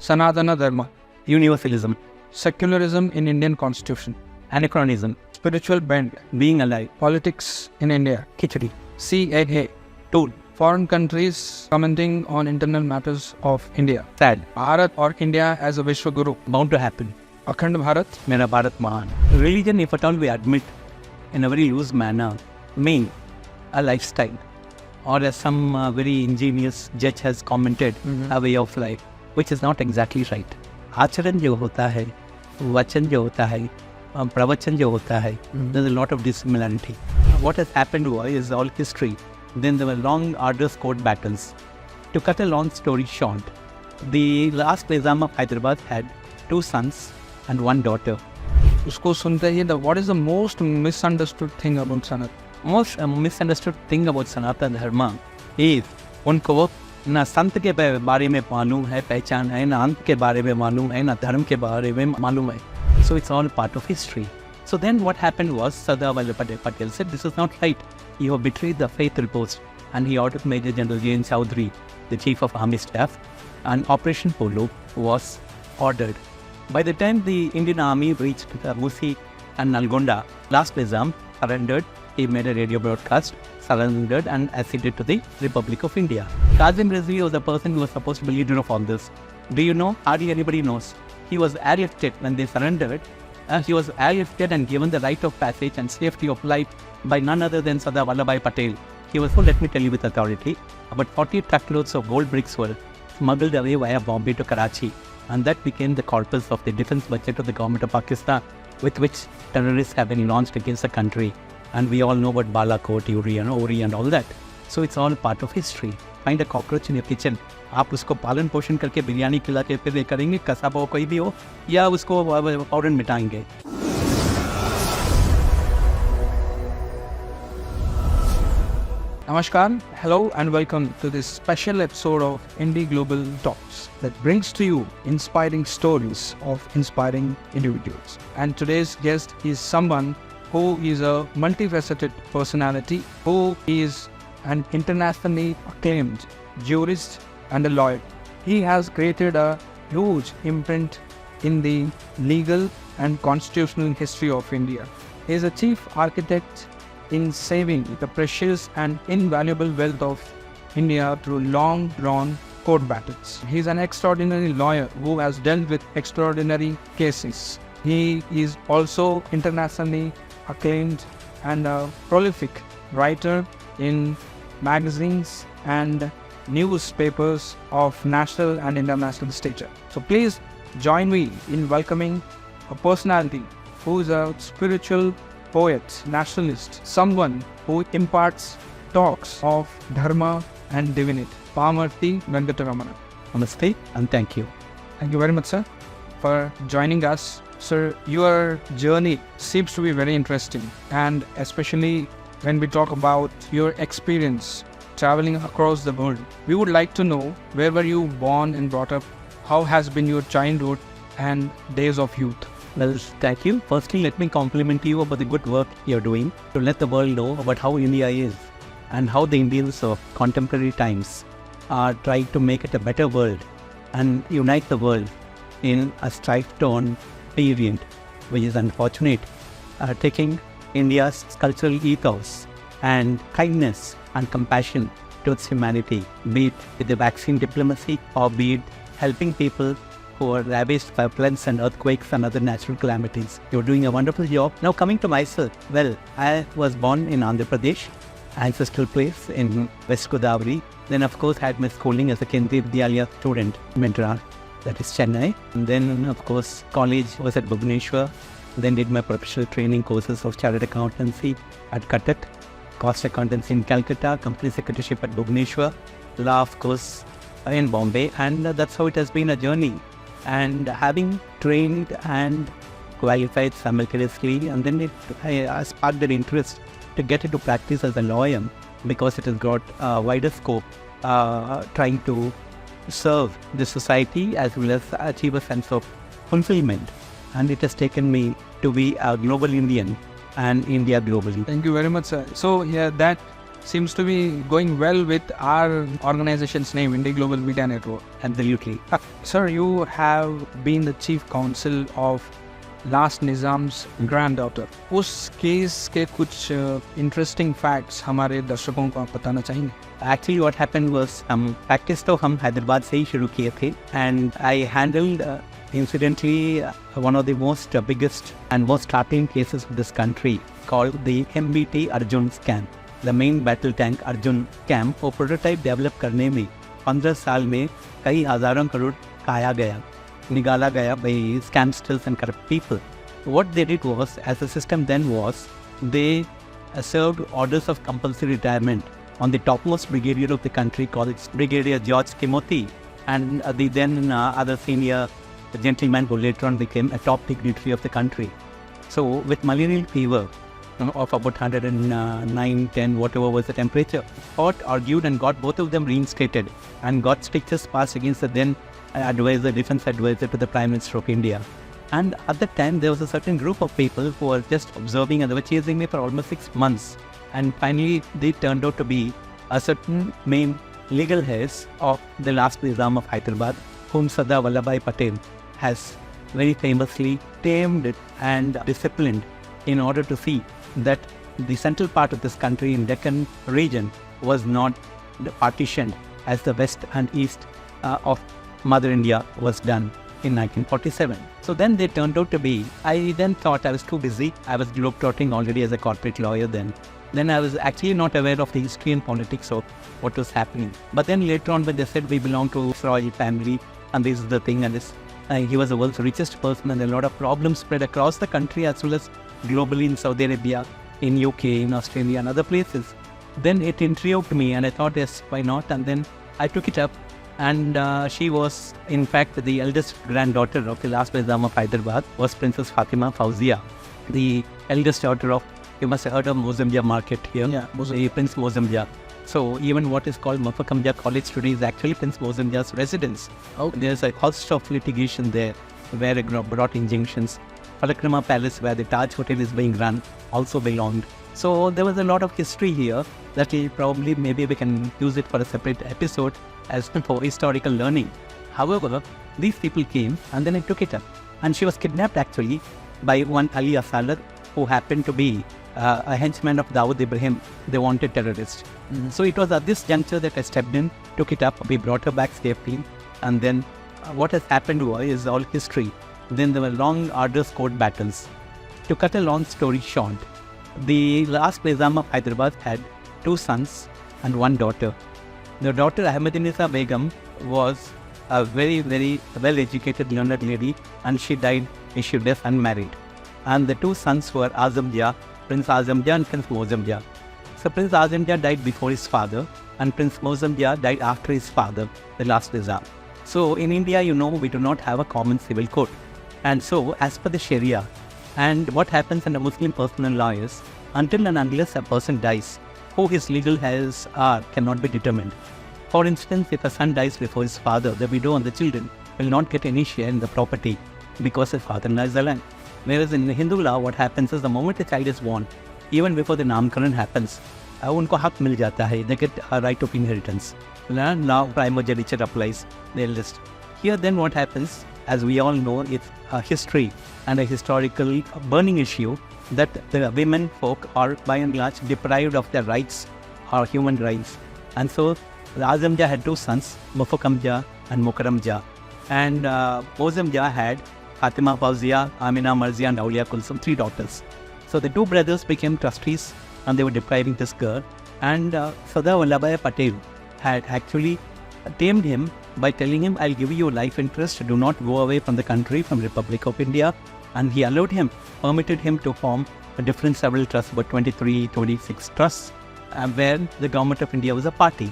Sanatana Dharma, universalism, secularism in Indian Constitution, anachronism, spiritual bent, being alive, politics in India, khichdi, CAA, tool, foreign countries commenting on internal matters of India, sad, Bharat or India as a Vishwaguru, bound to happen. Akhand Bharat, Mera Bharat Mahan. Religion, if at all we admit in a very loose manner, mean a lifestyle, or as some very ingenious judge has commented, a way of life, which is not exactly right. आचरण जो होता है, वचन जो होता है, प्रवचन जो होता है, there's a lot of dissimilarity. What has happened is all history. Then there were long, arduous court battles. To cut a long story short, the last Nizam of Hyderabad had 2 sons and 1 daughter. उसको सुनते ही what is the most misunderstood thing about Sanat? Most misunderstood thing about Sanatana Dharma is उनको ना संत के बारे में मालूम है, पहचान है, ना अंत के बारे में मालूम है, ना धर्म के बारे में मालूम है. So it's all part of history. So then what happened was Sardar Vallabhbhai Patel said, this is not right. You have betrayed the faith reposed. And he ordered Major General J.N. Chowdhury, the Chief of Army Staff, and Operation Polo was ordered. By the time the Indian Army reached Musi and Nalgonda, last Nizam surrendered. He made a radio broadcast, surrendered and acceded to the Republic of India. Kazim Rizvi was the person who was supposed to be leader of all this. Do you know? Hardly anybody knows. He was airlifted when they surrendered. He was airlifted and given the right of passage and safety of life by none other than Sardar Vallabhbhai Patel. He was, so let me tell you with authority, about 40 truckloads of gold bricks were smuggled away via Bombay to Karachi, and that became the corpus of the defense budget of the government of Pakistan, with which terrorists have been launched against the country. And we all know about Balakot, Uri and all that. So it's all part of history. Find a cockroach in your kitchen. आप उसको पालन पोषण करके बिरयानी खिला के फिर करेंगे, कसाब हो कोई भी हो, या उसको फौरन मिटाएंगे. Namaskar, hello and welcome to this special episode of IndiGlobal Talks that brings to you inspiring stories of inspiring individuals. And today's guest is someone who is a multifaceted personality, who is an internationally acclaimed jurist and a lawyer. He has created a huge imprint in the legal and constitutional history of India. He is a chief architect in saving the precious and invaluable wealth of India through long-drawn court battles. He is an extraordinary lawyer who has dealt with extraordinary cases. He is also internationally acclaimed and a prolific writer in magazines and newspapers of national and international stature. So please join me in welcoming a personality who is a spiritual poet, nationalist, someone who imparts talks of dharma and divinity. Pamarty Venkataramana. Namaste and thank you. Thank you very much, sir, for joining us. Sir, your journey seems to be very interesting, and especially when we talk about your experience traveling across the world. We would like to know, where were you born and brought up? How has been your childhood and days of youth? Well, thank you. Firstly, let me compliment you about the good work you're doing to let the world know about how India is and how the Indians of contemporary times are trying to make it a better world and unite the world in a strife-torn period, which is unfortunate, taking India's cultural ethos and kindness and compassion towards humanity, be it with the vaccine diplomacy or be it helping people who are ravaged by floods and earthquakes and other natural calamities. You're doing a wonderful job. Now coming to myself, well, I was born in Andhra Pradesh, ancestral place in West Godavari. Then of course had my schooling as a Kendriya Vidyalaya student in Madras, that is Chennai. And then of course college was at Bhubaneswar. Then did my professional training courses of chartered accountancy at Cuttack, cost accountancy in Calcutta, company secretaryship at Bhubaneswar, law of course in Bombay, and that's how it has been a journey. And having trained and qualified simultaneously, and then I sparked an interest to get into practice as a lawyer because it has got a wider scope, trying to serve the society as well as achieve a sense of fulfillment. And it has taken me to be a global Indian and India globally. Thank you very much, sir. So yeah, that seems to be going well with our organization's name, IndiGlobal Media Network. Absolutely. Sir, you have been the chief counsel of last Nizam's granddaughter. उस case के कुछ interesting facts हमारे दर्शकों को आप बताना चाहेंगे? Actually, what happened was, practice तो हम हैदराबाद से ही शुरू किए थे, and I handled incidentally one of the most biggest and most startling cases of this country called the MBT Arjun scam. The main battle tank Arjun scam वो prototype develop करने में 15 साल में कई हजारों करोड़ खाया गया, निकाला गया by scamsters and corrupt people. What they did was, as the system then was, they served orders of compulsory retirement on the topmost brigadier of the country called Brigadier George Timothy, and the then other senior gentleman who later on became a top dignitary of the country. So with malarial fever of about 109, 10, whatever was the temperature, fought, argued and got both of them reinstated and got strictures passed against the then defense advisor to the Prime Minister of India. And at that time, there was a certain group of people who were just observing and they were chasing me for almost 6 months. And finally, they turned out to be a certain main legal heads of the last Nizam of Hyderabad, whom Sardar Vallabhbhai Patel has very famously tamed and disciplined in order to see that the central part of this country in Deccan region was not partitioned as the west and east of Mother India was done in 1947. So then they turned out to be, I then thought I was too busy. I was globetrotting already as a corporate lawyer then. Then I was actually not aware of the history and politics of what was happening. But then later on when they said we belong to royal family and this is the thing and this, he was the world's richest person and a lot of problems spread across the country as well as globally in Saudi Arabia, in UK, in Australia and other places. Then it intrigued me and I thought, yes, why not? And then I took it up. And she was, in fact, the eldest granddaughter of the last Nizam of Hyderabad was Princess Fatima Fauzia, the eldest daughter of, you must have heard of Mozambique market here, Prince Mozambique. So even what is called Mafakamja College today is actually Prince Mozambique's residence. There's a host of litigation there where it brought injunctions. Palakrama Palace, where the Taj Hotel is being run, also belonged. So there was a lot of history here that maybe we can use it for a separate episode as for historical learning. However, these people came and then I took it up. And she was kidnapped actually by one Ali Asalar who happened to be a henchman of Dawood Ibrahim, the wanted terrorist. So it was at this juncture that I stepped in, took it up, we brought her back safely. And then what has happened is all history. Then there were long, arduous court battles. To cut a long story short, the last Nizam of Hyderabad had 2 sons and 1 daughter. The daughter Ahmadinisa Begum was a very, very well-educated, learned lady and she died issueless unmarried. And the 2 sons were Azamja, Prince Azamja and Prince Mozambique. So Prince Azamja died before his father and Prince Mozambique died after his father, the last Nizam. So in India, we do not have a common civil code. And so as per the Sharia, and what happens under Muslim personal law is, until and unless a person dies, who his legal heirs are cannot be determined. For instance, if a son dies before his father, the widow and the children will not get any share in the property because his father-in-law is alive. Whereas in the Hindu law, what happens is the moment a child is born, even before the namkaran happens, unko hak mil jata hai, they get a right of inheritance. Now primogeniture applies, the eldest. Here then what happens, as we all know, it's a history and a historical burning issue that the women folk are by and large deprived of their rights or human rights. And so Azamja had 2 sons, Mufakamja and Mukarramja. And Mozamja had Fatima Fauzia, Amina Marzia and Aulia Kulsum, 3 daughters. So the 2 brothers became trustees and they were depriving this girl. And Sardar Vallabhbhai Patel had actually tamed him by telling him, I'll give you life interest, do not go away from the country, from Republic of India. And he allowed him, permitted him to form a different several trusts, about 23, 26 trusts, where the government of India was a party.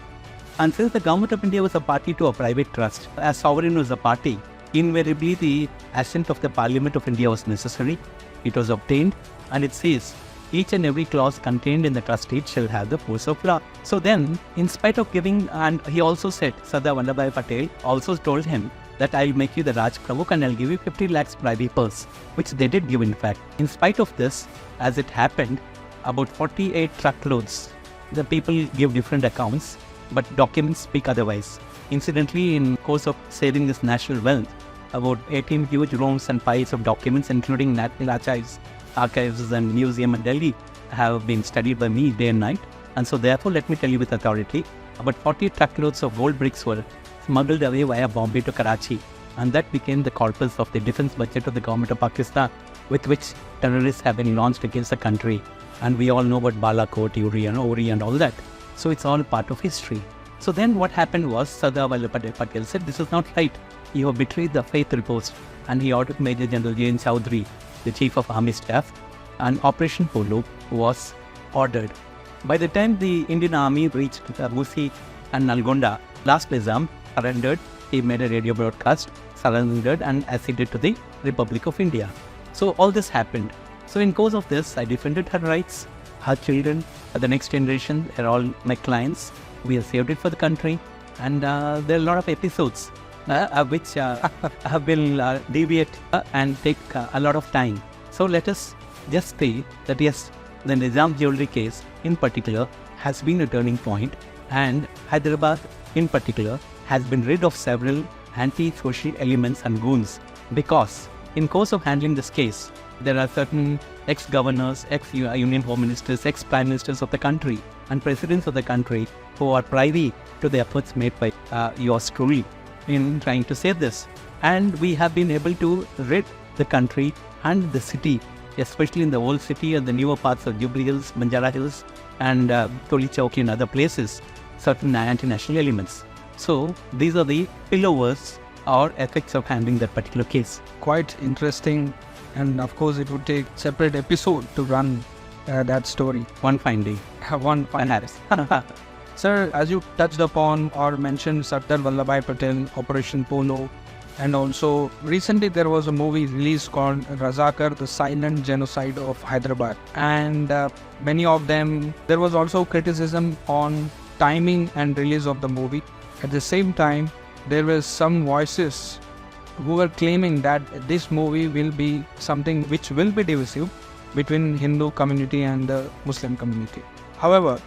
And since the government of India was a party to a private trust, as sovereign was a party, invariably the assent of the Parliament of India was necessary. It was obtained, and it says, each and every clause contained in the trust deed shall have the force of law. So then, in spite of giving, and he also said, Sardar Vallabhbhai Patel also told him that I'll make you the Raj Pramukh and I'll give you 50 lakhs privy purse, which they did give in fact. In spite of this, as it happened, about 48 truckloads the people give different accounts, but documents speak otherwise. Incidentally, in course of saving this national wealth, about 18 huge rooms and piles of documents, including National Archives and Museum in Delhi, have been studied by me day and night. And so therefore, let me tell you with authority, about 40 truckloads of gold bricks were smuggled away via Bombay to Karachi. And that became the corpus of the defense budget of the government of Pakistan, with which terrorists have been launched against the country. And we all know about Balakot, Uri and all that. So it's all part of history. So then what happened was Sardar Vallabhbhai Patel said, this is not right. You have betrayed the faith repose. And he ordered Major General J.N. Chowdhury, the Chief of Army Staff, and Operation Polo was ordered. By the time the Indian Army reached Musi and Nalgonda, last Nizam surrendered. He made a radio broadcast, surrendered and acceded to the Republic of India. So all this happened. So in course of this, I defended her rights, her children, the next generation, they're all my clients. We have saved it for the country. And there are a lot of episodes which will deviate and take a lot of time. So let us just say that yes, the Nizam jewellery case in particular has been a turning point, and Hyderabad in particular has been rid of several anti-social elements and goons, because in course of handling this case, there are certain ex-governors, ex-Union Home Ministers, ex-Prime Ministers of the country and Presidents of the country who are privy to the efforts made by yours truly in trying to save this. And we have been able to rid the country and the city, especially in the old city and the newer parts of Jubilee Hills, Banjara Hills and Toli Chowki and other places, certain anti-national elements. So these are the spillovers or effects of handling that particular case. Quite interesting, and of course it would take separate episode to run that story. One fine day. One fine day. Sir, as you touched upon or mentioned Sardar Vallabhbhai Patel, Operation Polo, and also recently there was a movie released called Razzakar, the Silent Genocide of Hyderabad. And many of them, there was also criticism on timing and release of the movie. At the same time, there were some voices who were claiming that this movie will be something which will be divisive between Hindu community and the Muslim community. However,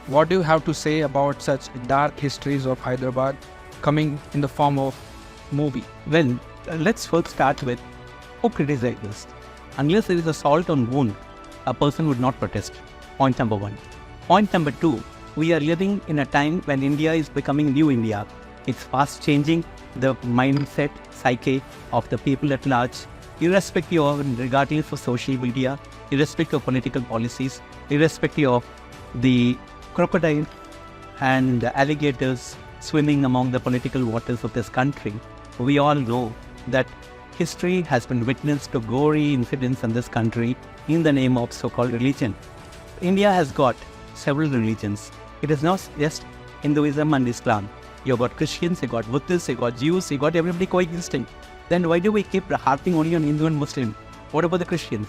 what do you have to say about such dark histories of Hyderabad coming in the form of movie? Well, let's first start with who criticized this. Unless there is a salt on wound, a person would not protest. Point number one. Point number two, we are living in a time when India is becoming new India. It's fast changing the mindset, psyche of the people at large, irrespective of, regardless of social media, irrespective of political policies, irrespective of the crocodile and alligators swimming among the political waters of this country. We all know that history has been witness to gory incidents in this country in the name of so-called religion. India has got several religions. It is not just Hinduism and Islam. You got Christians, you got Buddhists, you got Jews, you got everybody coexisting. Then why do we keep harping only on Hindu and Muslim? What about the Christians?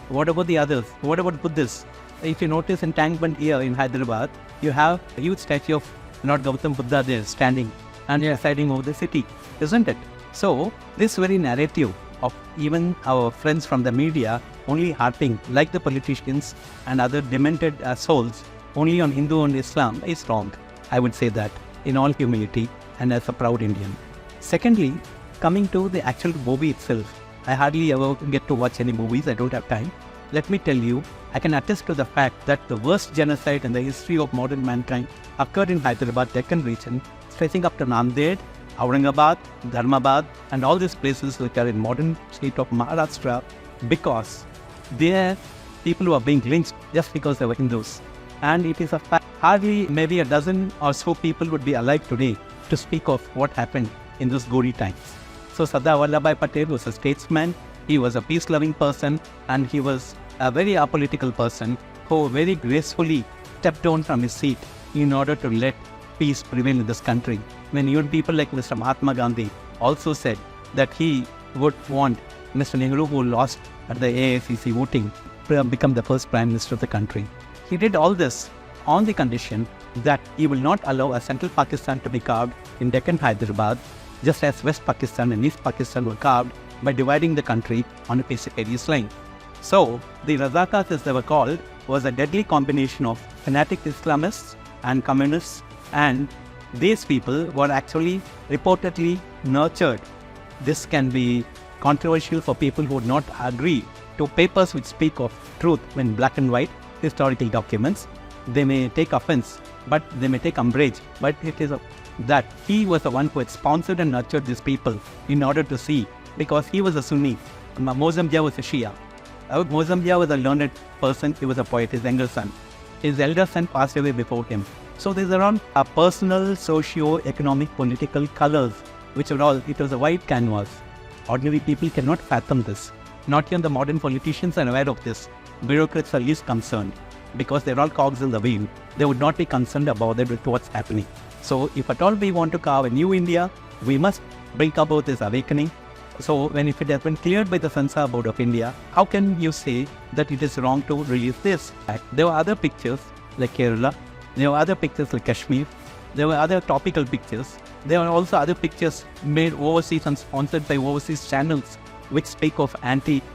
What about the others? What about Buddhists? If you notice in Tank Band here in Hyderabad, you have a huge statue of Lord Gautam Buddha there standing and presiding over the city, isn't it? So this very narrative of even our friends from the media only harping, like the politicians and other demented souls, only on Hindu and Islam is wrong. I would say that in all humility and as a proud Indian. Secondly, coming to the actual movie itself, I hardly ever get to watch any movies, I don't have time. Let me tell you, I can attest to the fact that the worst genocide in the history of modern mankind occurred in Hyderabad, Deccan region, stretching up to Nanded, Aurangabad, Dharmabad, and all these places which are in modern state of Maharashtra, because there people who are being lynched just because they were Hindus. And it is a fact, hardly maybe a dozen or so people would be alive today to speak of what happened in those gory times. So Sardar Vallabhbhai Patel was a statesman, he was a peace-loving person, and he was a very apolitical person who very gracefully stepped down from his seat in order to let peace prevail in this country. When even people like Mr. Mahatma Gandhi also said that he would want Mr. Nehru, who lost at the AICC voting, to become the first Prime Minister of the country. He did all this on the condition that he will not allow a central Pakistan to be carved in Deccan Hyderabad, just as West Pakistan and East Pakistan were carved by dividing the country on a precipitous line. So, the Razzakars, as they were called, was a deadly combination of fanatic Islamists and communists, and these people were actually reportedly nurtured. This can be controversial for people who would not agree to papers which speak of truth in black and white historical documents. They may take offense, but they may take umbrage, but it is that he was the one who had sponsored and nurtured these people in order to see, because he was a Sunni, Mozam Jah was a Shia. Mozam Jah was a learned person, he was a poet, his younger son. His elder son passed away before him. So these are all personal, socio-economic, political colors, which are all, it was a white canvas. Ordinary people cannot fathom this. Not even the modern politicians are aware of this. Bureaucrats are least concerned, because they're all cogs in the wheel. They would not be concerned about it with what's happening. So if at all we want to carve a new India, we must bring about this awakening. So if it has been cleared by the Censor Board of India, how can you say that it is wrong to release this? There were other pictures like Kerala, there were other pictures like Kashmir, there were other topical pictures. There are also other pictures made overseas and sponsored by overseas channels which speak of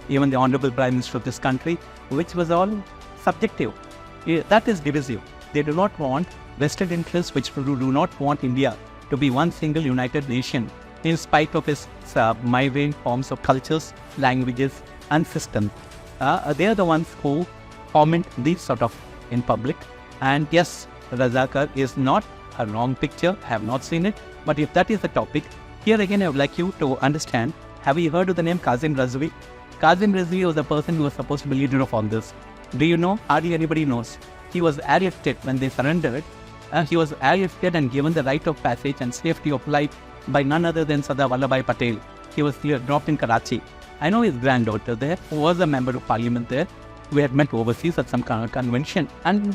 even the Honorable Prime Minister of this country, which was all subjective. That is divisive. They do not want vested interests which do not want India to be one single united nation in spite of its myriad forms of cultures, languages and systems. They are the ones who comment these sort of in public. And yes, Razzakar is not a wrong picture. I have not seen it. But if that is the topic, here again I would like you to understand, have you heard of the name Kazim Rizvi? Kazim Rizvi was the person who was supposed to be leader of all this. Do you know? Hardly anybody knows. He was airlifted when they surrendered. He was airlifted and given the right of passage and safety of life by none other than Sardar Vallabhbhai Patel. He was dropped in Karachi. I know his granddaughter there, who was a member of parliament there. We had met overseas at some kind of convention. And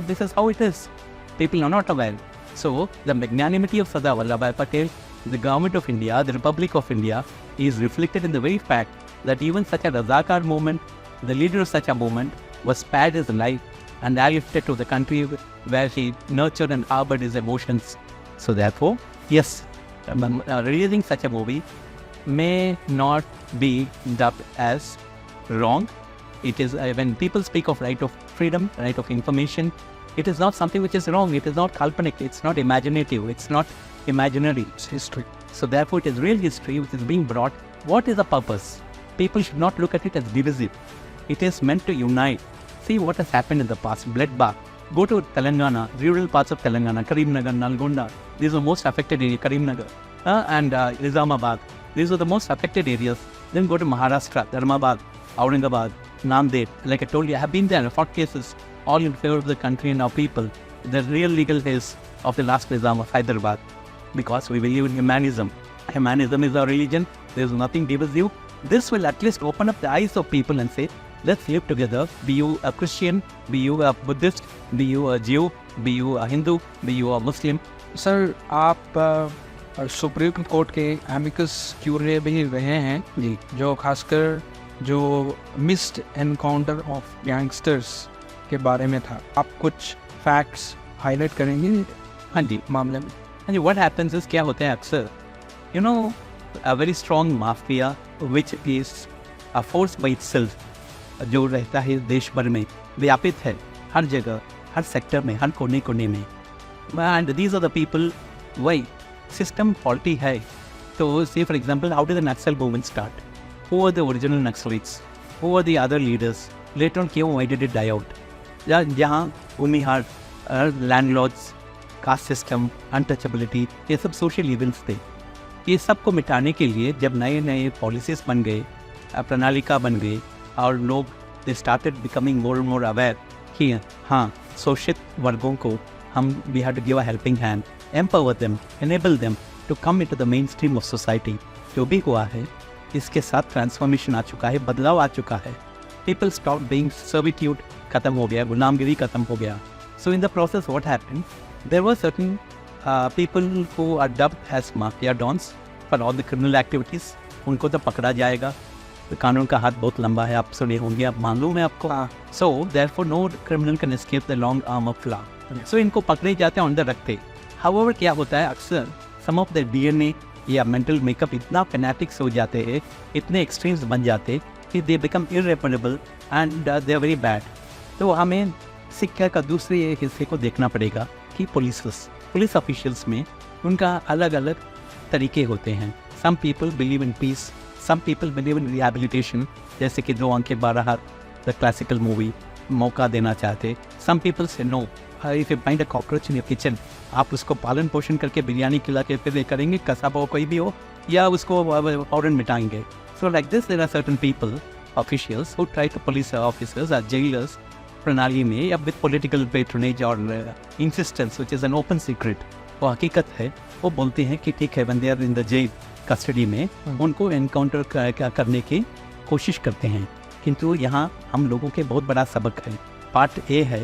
this is how it is. People are not aware. So, the magnanimity of Sardar Vallabhbhai Patel, the government of India, the Republic of India, is reflected in the very fact that even such a Razzakar movement, the leader of such a movement, was spared his life and airlifted to the country where he nurtured and harbored his emotions. So therefore, yes, releasing such a movie may not be dubbed as wrong. It is, when people speak of right of freedom, right of information, it is not something which is wrong. It is not Kalpanik. It's not imaginative. It's not imaginary. It's history. So therefore, it is real history which is being brought. What is the purpose? People should not look at it as divisive. It is meant to unite. See what has happened in the past. Bloodbath. Go to Telangana, rural parts of Telangana, Karimnagar, Nalgonda. These are most affected areas. Karimnagar and Nizamabad. These are the most affected areas. Then go to Maharashtra, Dharmabad, Aurangabad, Nanded. Like I told you, I have been there. I fought cases all in favor of the country and our people. The real legal case of the last Nizam of Hyderabad. Because we believe in humanism. Humanism is our religion. There is nothing divisive. This will at least open up the eyes of people and say, let's live together. Be you a Christian, be you a Buddhist, be you a Jew, be you a Hindu, be you a Muslim. Sir आप supreme court के amicus क्यूरे भी रहे हैं जी, जो खासकर जो missed encounter of gangsters के बारे में था. आप कुछ फैक्ट्स हाईलाइट करेंगे? हाँ जी, मामले में. हाँ जी, what happens is क्या होता है अक्सर, you know, a very strong mafia which is a force by itself, जो रहता है देश भर में, व्यापित है हर जगह, हर सेक्टर में, हर कोने कोने में. And these are the people, why? System faulty है. So say for example, how did the Naxal movement start? Who were the original Naxalites? Who were the other leaders? Later on क्यों, why did it die out? जहाँ Bhumihar, landlords, caste system, untouchability, ये सब social events थे. ये सब को मिटाने के लिए जब नए नए पॉलिसीज बन गए, प्रणालिका बन गई और लोग they started becoming more and more aware कि हाँ, शोषित वर्गों को हम we have to give a helping hand, empower them, enable them to come into the mainstream of society. जो भी हुआ है इसके साथ ट्रांसफॉर्मेशन आ चुका है, बदलाव आ चुका है. पीपल स्टॉप बीइंग सर्विट्यूड, खत्म हो गया, गुलामगिरी खत्म हो गया. So in the process what happened, there were certain people who are dubbed as mafia dons for all the criminal activities. उनको तो पकड़ा जाएगा, तो कानून का हाथ बहुत लंबा है, आप सुने होंगे, आप मालूम है आपको. So therefore no criminal can escape the long arm of law. So इनको पकड़े जाते हैं, अंदर रखते. However क्या होता है अक्सर, some of their DNA या mental makeup इतना fanatics हो जाते हैं, इतने extremes बन जाते कि they become irreparable and they are very bad. तो हमें सिक्के का दूसरे हिस्से को देखना पड़ेगा कि पुलिस ऑफिशियल्स में उनका अलग अलग तरीके होते हैं. Some people believe in peace, some people believe in rehabilitation, जैसे कि 2 आंखें 12 हाथ द क्लासिकल मूवी मौका देना चाहते. Some people say no, if you find a cockroach in your kitchen, आप उसको पालन पोषण करके बिरयानी खिला के फिर करेंगे, कसाब हो कोई भी हो, या उसको फौरन मिटाएंगे. So like this there are certain people officials who try to police officers or jailers प्रणाली में, या विद पॉलिटिकल पेट्रोनेज और insistence which is an open secret. वो हकीकत है, वो बोलते हैं कि ठीक है, when they are in the jail custody में उनको एनकाउंटर करने की कोशिश करते हैं. किंतु यहाँ हम लोगों के बहुत बड़ा सबक है. पार्ट ए है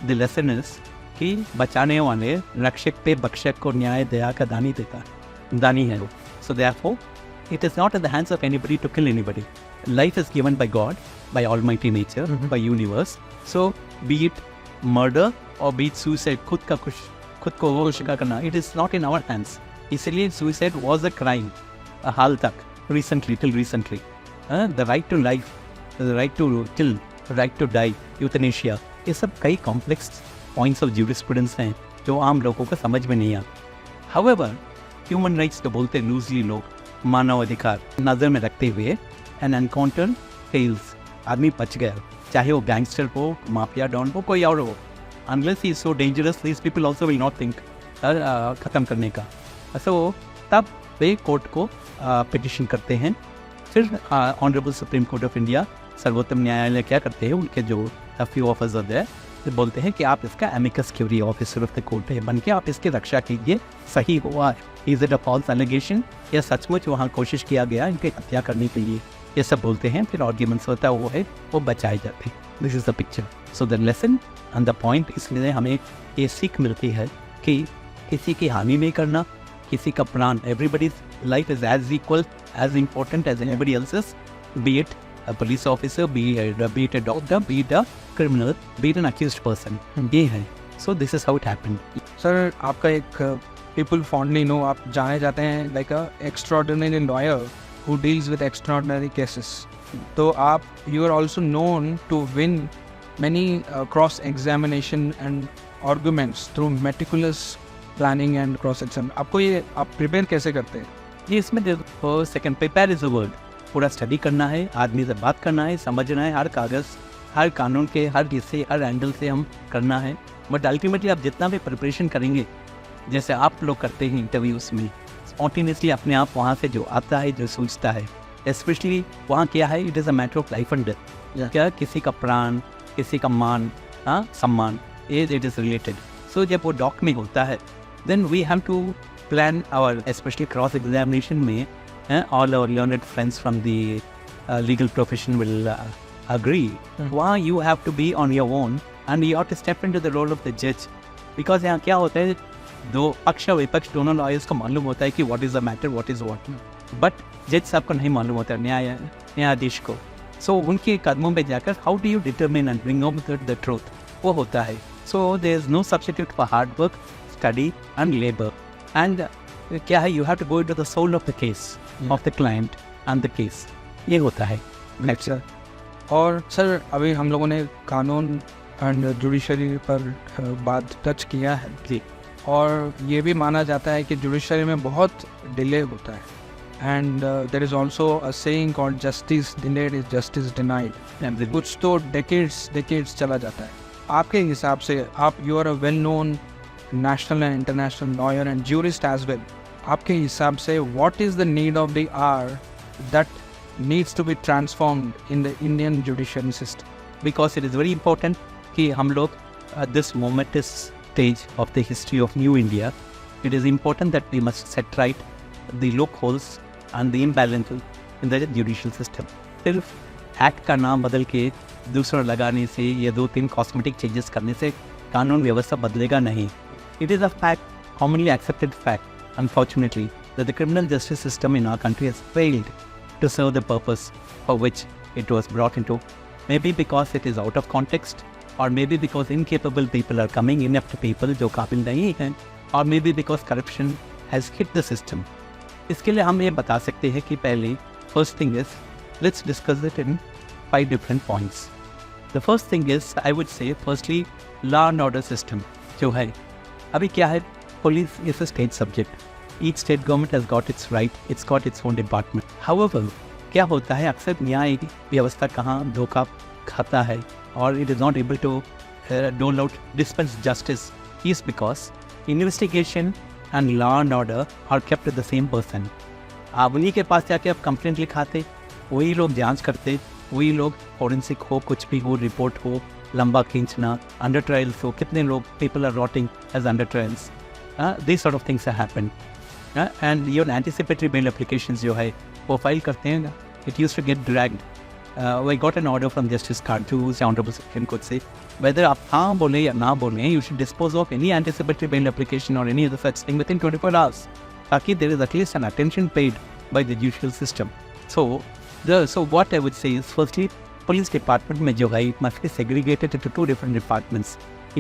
द लेसन इज कि बचाने वाले रक्षक पे बख्शक को न्याय दया का दानी है. So therefore it is not in the hands of anybody to kill anybody. Life is given by God, by Almighty Nature, by Universe. So be it murder or be it suicide, खुद को वो शिकार करना, it is not in our hands. इसलिए suicide was a crime हाल तक, till recently. The right to life, the right to kill, the right to die, euthanasia, ये सब कई complex points of jurisprudence हैं जो आम लोगों को समझ में नहीं आते. However, human rights तो बोलते लूजली लोग, मानव अधिकार नज़र में रखते हुए एन एनकाउंटर फेल्स, आदमी बच गया, चाहे वो गैंगस्टर हो, माफिया डॉन हो, कोई और हो. Unless he is so dangerous, these people also will not think ख़त्म करने का. सो तब वे कोर्ट को पिटिशन करते हैं. फिर honourable supreme court of India, सर्वोत्तम न्यायालय क्या करते हैं, उनके जो फ्यू ऑफिसर है बोलते हैं कि आप इसका amicus curiae officer of the court है बन के आप इसकी रक्षा कीजिए, सही हुआ है, is it a false allegation, या सचमुच वहाँ कोशिश किया गया इनकी हत्या करने के लिए, ये सब बोलते हैं. फिर आर्ग्यूमेंट्स होता है, वो है वो बचाए जाते हैं. This is the picture. So the lesson and the point, इसलिए हमें ये सीख मिलती है कि किसी की हानि नहीं करना, किसी का प्राण, everybody's life is as equal, as important as anybody else's, be it a police officer, be it a doctor, be it a criminal, be it an accused person. ये है. So this is how it happened. Sir आपका एक people fondly know, आप जाने जाते हैं like a extraordinary lawyer who deals with extraordinary cases. तो आप you are also known to win many cross examination and arguments through meticulous planning and cross examination. आपको ये आप prepare कैसे करते हैं? ये इसमें देखो, second prepare is the word. पूरा स्टडी करना है, आदमी से बात करना है, समझना है, हर कागज़, हर कानून के हर हिस्से, हर एंगल से हम करना है. बट अल्टीमेटली आप जितना भी प्रिपरेशन करेंगे, जैसे आप लोग करते हैं इंटरव्यूज़ में, स्पॉन्टेनियसली अपने आप वहाँ से जो आता है, जो सोचता है, स्पेशली वहाँ क्या है, it is a matter of life and death. क्या किसी का प्राण, किसी का मान, सम्मान, इट इज़ रिलेटेड. सो जब वो डॉक में होता है, then we have to plan our, specially cross examination में, all our learned friends from the legal profession will agree. Why you have to be on your own and you have to step into the role of the judge. Because यहाँ क्या होता है, दो पक्ष और विपक्ष दोनों लॉयर्स को मालूम होता है कि what is the matter, what is what. But जज साहब को नहीं मालूम होता, न्यायाधीश को. So उनके कदमों पे जाकर how do you determine and bring out the truth, वो होता है. So there is no substitute for hard work, study and labor. And क्या है, you have to go into the soul of the case, of the client and the case. ये होता है. Sir, और sir अभी हम लोगों ने कानून एंड जुडिशरी पर बात टच किया है जी, और ये भी माना जाता है कि जुडिशरी में बहुत डिले होता है. And there is also a saying called justice delayed is justice denied. कुछ तो डेकेड्स चला जाता है. आपके हिसाब से, आप you are a well known national and international lawyer and jurist as well, आपके हिसाब से what is the need of the hour that needs to be transformed in the Indian judiciary system? Because it is very important कि हम लोग at this momentous stage of the history of new India, it is important that we must set right the loopholes and the imbalances in the judicial system. सिर्फ act का नाम बदल के दूसरा लगाने से या 2-3 कॉस्मेटिक चेंजेस करने से कानून व्यवस्था बदलेगा नहीं. It is a fact, commonly accepted fact, unfortunately, that the criminal justice system in our country has failed to serve the purpose for which it was brought into. Maybe because it is out of context, or maybe because incapable people are coming, inept people जो काबिल नहीं हैं, or maybe because corruption has hit the system. इसके लिए हम ये बता सकते हैं कि पहले, first thing is, let's discuss it in 5 different points. The first thing is I would say firstly law and order system जो है अभी क्या है, police is a state subject, each state government has got its right, it's got its own department. However क्या होता है अक्सर न्याय व्यवस्था कहाँ धोखा खाता है और it is not able to dole out dispense justice is because investigation and law and order are kept with the same person. आप उन्हीं के पास जाके आप कंप्लेंट लिखाते, वही लोग जांच करते, वही लोग फॉरेंसिक हो, कुछ भी हो, रिपोर्ट हो, लंबा खींचना, अंडर ट्रायल्स हो, कितने लोग people are rotting as under trials, this sort of things happen. And your anticipatory bail applications जो है वो फाइल करते हैं, it use to get dragged. We got an order from justice Katju, honourable supreme court से whether आप हाँ बोले या ना बोले, you should dispose of any anticipatory bail application or any other such thing within 24 hours, ताकि there is at least an attention paid by the judicial system. So what I would say is, firstly, police department में जो है must be segregated into two different departments.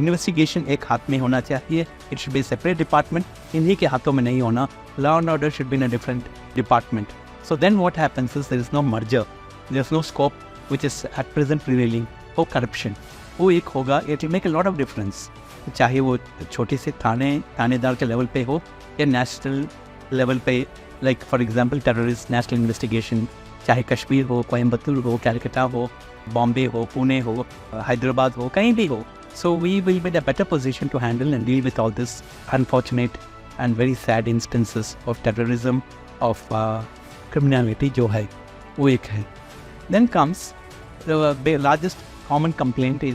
Investigation एक हाथ में होना चाहिए, it should be a separate department, इन्हीं के हाथों में नहीं होना. Law and order should be in a different department. So then what happens is there is no merger, there is no scope which is at present prevailing for corruption. वो एक होगा, it will make a lot of difference, चाहे वो छोटे से थानेदार के level पे हो या नेशनल लेवल पे, like for example terrorist national investigation, चाहे कश्मीर हो, कोयम्बतूर हो, कैलकाटा हो, बॉम्बे हो, पुणे हो, हैदराबाद हो, कहीं भी हो. So we will be in a better position to handle and deal with all this unfortunate and very sad instances of terrorism, of criminality जो है वो एक है. Then comes the largest common complaint is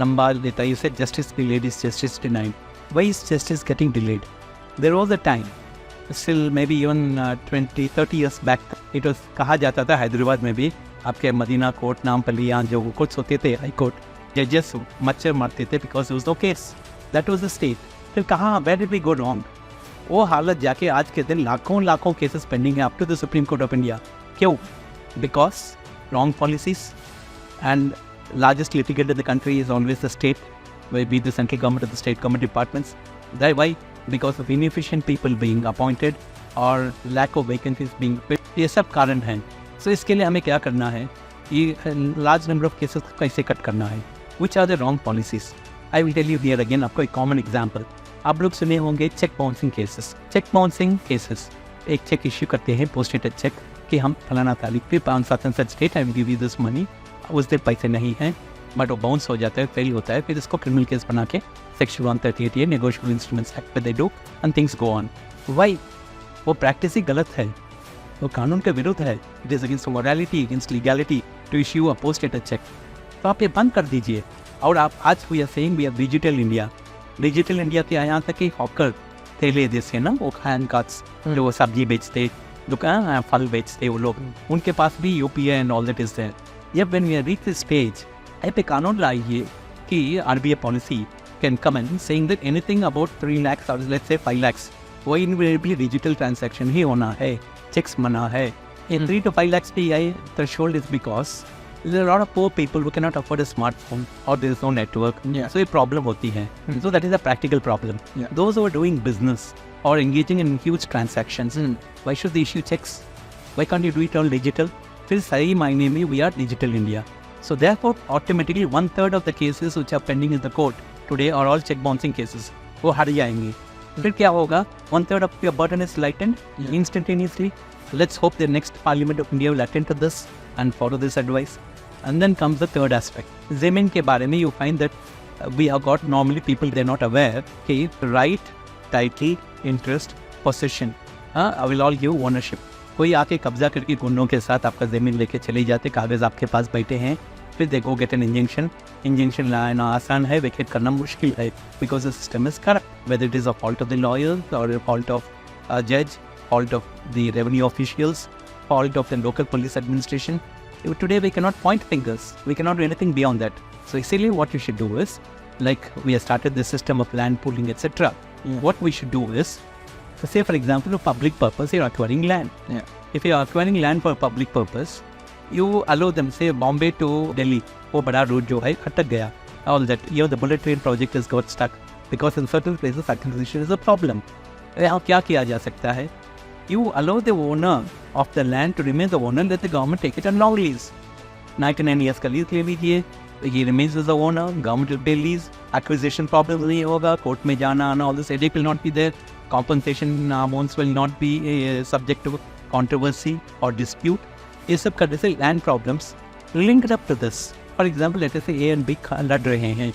lamba deta, you said justice delayed is justice denied. Why is justice getting delayed? There was a time, still maybe even 20-30 years back, it was कहा जाता था हैदराबाद में भी आपके Medina court, Nampally, यहाँ जो courts होते थे, हाई कोर्ट, जजेस मच्छर मारते थे because there was no case. That was the state. फिर कहाँ, where did we go wrong? वो हालत जाके आज के दिन लाखों केसेस पेंडिंग है up to the supreme court of India. क्यों? Because wrong policies, and largest litigator in the country is always the state, be the central government or the state government departments. Why? Because of inefficient people being appointed or lack of vacancies being filled. ये सब कारण हैं. So इसके लिए हमें क्या करना है, ये large number of cases कैसे कट करना है. Which are the wrong policies? I will tell you here again, आपको एक common example. आप लोग सुने होंगे check bouncing cases. Check bouncing cases, एक चेक इश्यू करते हैं, पोस्ट डेटेड चेक, कि हम फलाना तारीख पे 5-7 date I will give you this money. उस दिन पैसे नहीं हैं, बट वो बाउंस हो जाता है, फेल होता है, फिर इसको क्रिमिनल केस बना के सेक्शन 138 ये नेगोशिएबल इंस्ट्रूमेंट्स एक्ट पे they do and things go on. Why? वो प्रैक्टिस ही गलत है, वो कानून के विरुद्ध है. It is against morality, against legality to issue a post dated cheque. तो आप ये बंद कर दीजिए. और आप आज we are saying we are digital India. Digital India के यहाँ तक कि हॉकर ठेले जैसे ना, वो हैंड कार्ड्स जो सब्जी बेचते, दुकान फल बेचते, वो लोग, उनके पास भी UPI and all that is there. Yet when we reach this stage, आप एक कानून लाइए कि RBI policy can come in saying that anything about 3 lakhs or let's say 5 lakhs, वो invariably digital transaction ही होना है, checks मना है. In 3 to 5 lakhs PI threshold is because there are a lot of poor people who cannot afford a smartphone or there is no network. So ये problem होती है. So that is a practical problem. Those who are doing business or engaging in huge transactions, why should they issue checks? Why can't you do it all digital? फिर सही मायने में we are digital India. So therefore automatically 1/3 of the cases which are pending in the court today are all cheque bouncing cases, वो हट जाएंगे. फिर क्या होगा, 1/3 of your burden is lightened instantaneously. Let's hope the next parliament of India will attend to this and follow this advice. And then comes the third aspect, ज़मीन के बारे में. You find that we have got normally people they are not aware कि right, title, interest, possession will all give ownership. कोई आके कब्जा करके गुंडों के साथ आपका ज़मीन लेके चले जाते, कागज़ आपके पास बैठे हैं, फिर they go get an injection लाना आसान है, वेकेट करना मुश्किल है, because the system is corrupt. Whether it is a fault of the lawyers और फॉल्ट ऑफ जज, fault of the revenue officials, fault of the local police administration. Today we can not point fingers, we can not do anything beyond that. So इसीलिए what you should do is, like we have started the system of land pooling etcetera. What we should do is, say for example, for public purpose, you're acquiring land. If you're acquiring land for a public purpose, you allow them, say Bombay to Delhi, वो बड़ा road जो है अटक गया, all that, the bullet train project has got stuck because in certain places acquisition is a problem. यहाँ क्या किया जा सकता है, you allow the owner of the land to remain the owner, let the government take it on long lease. 99 years का lease ले लीजिए, he remains as the owner, government will pay lease, acquisition problems नहीं होगा, court में जाना आना, all this headache will not be there, compensation amounts will not be subject to controversy or dispute. ये सब करने से land problems linked up to this. For example, let us say A and B लड़ रहे हैं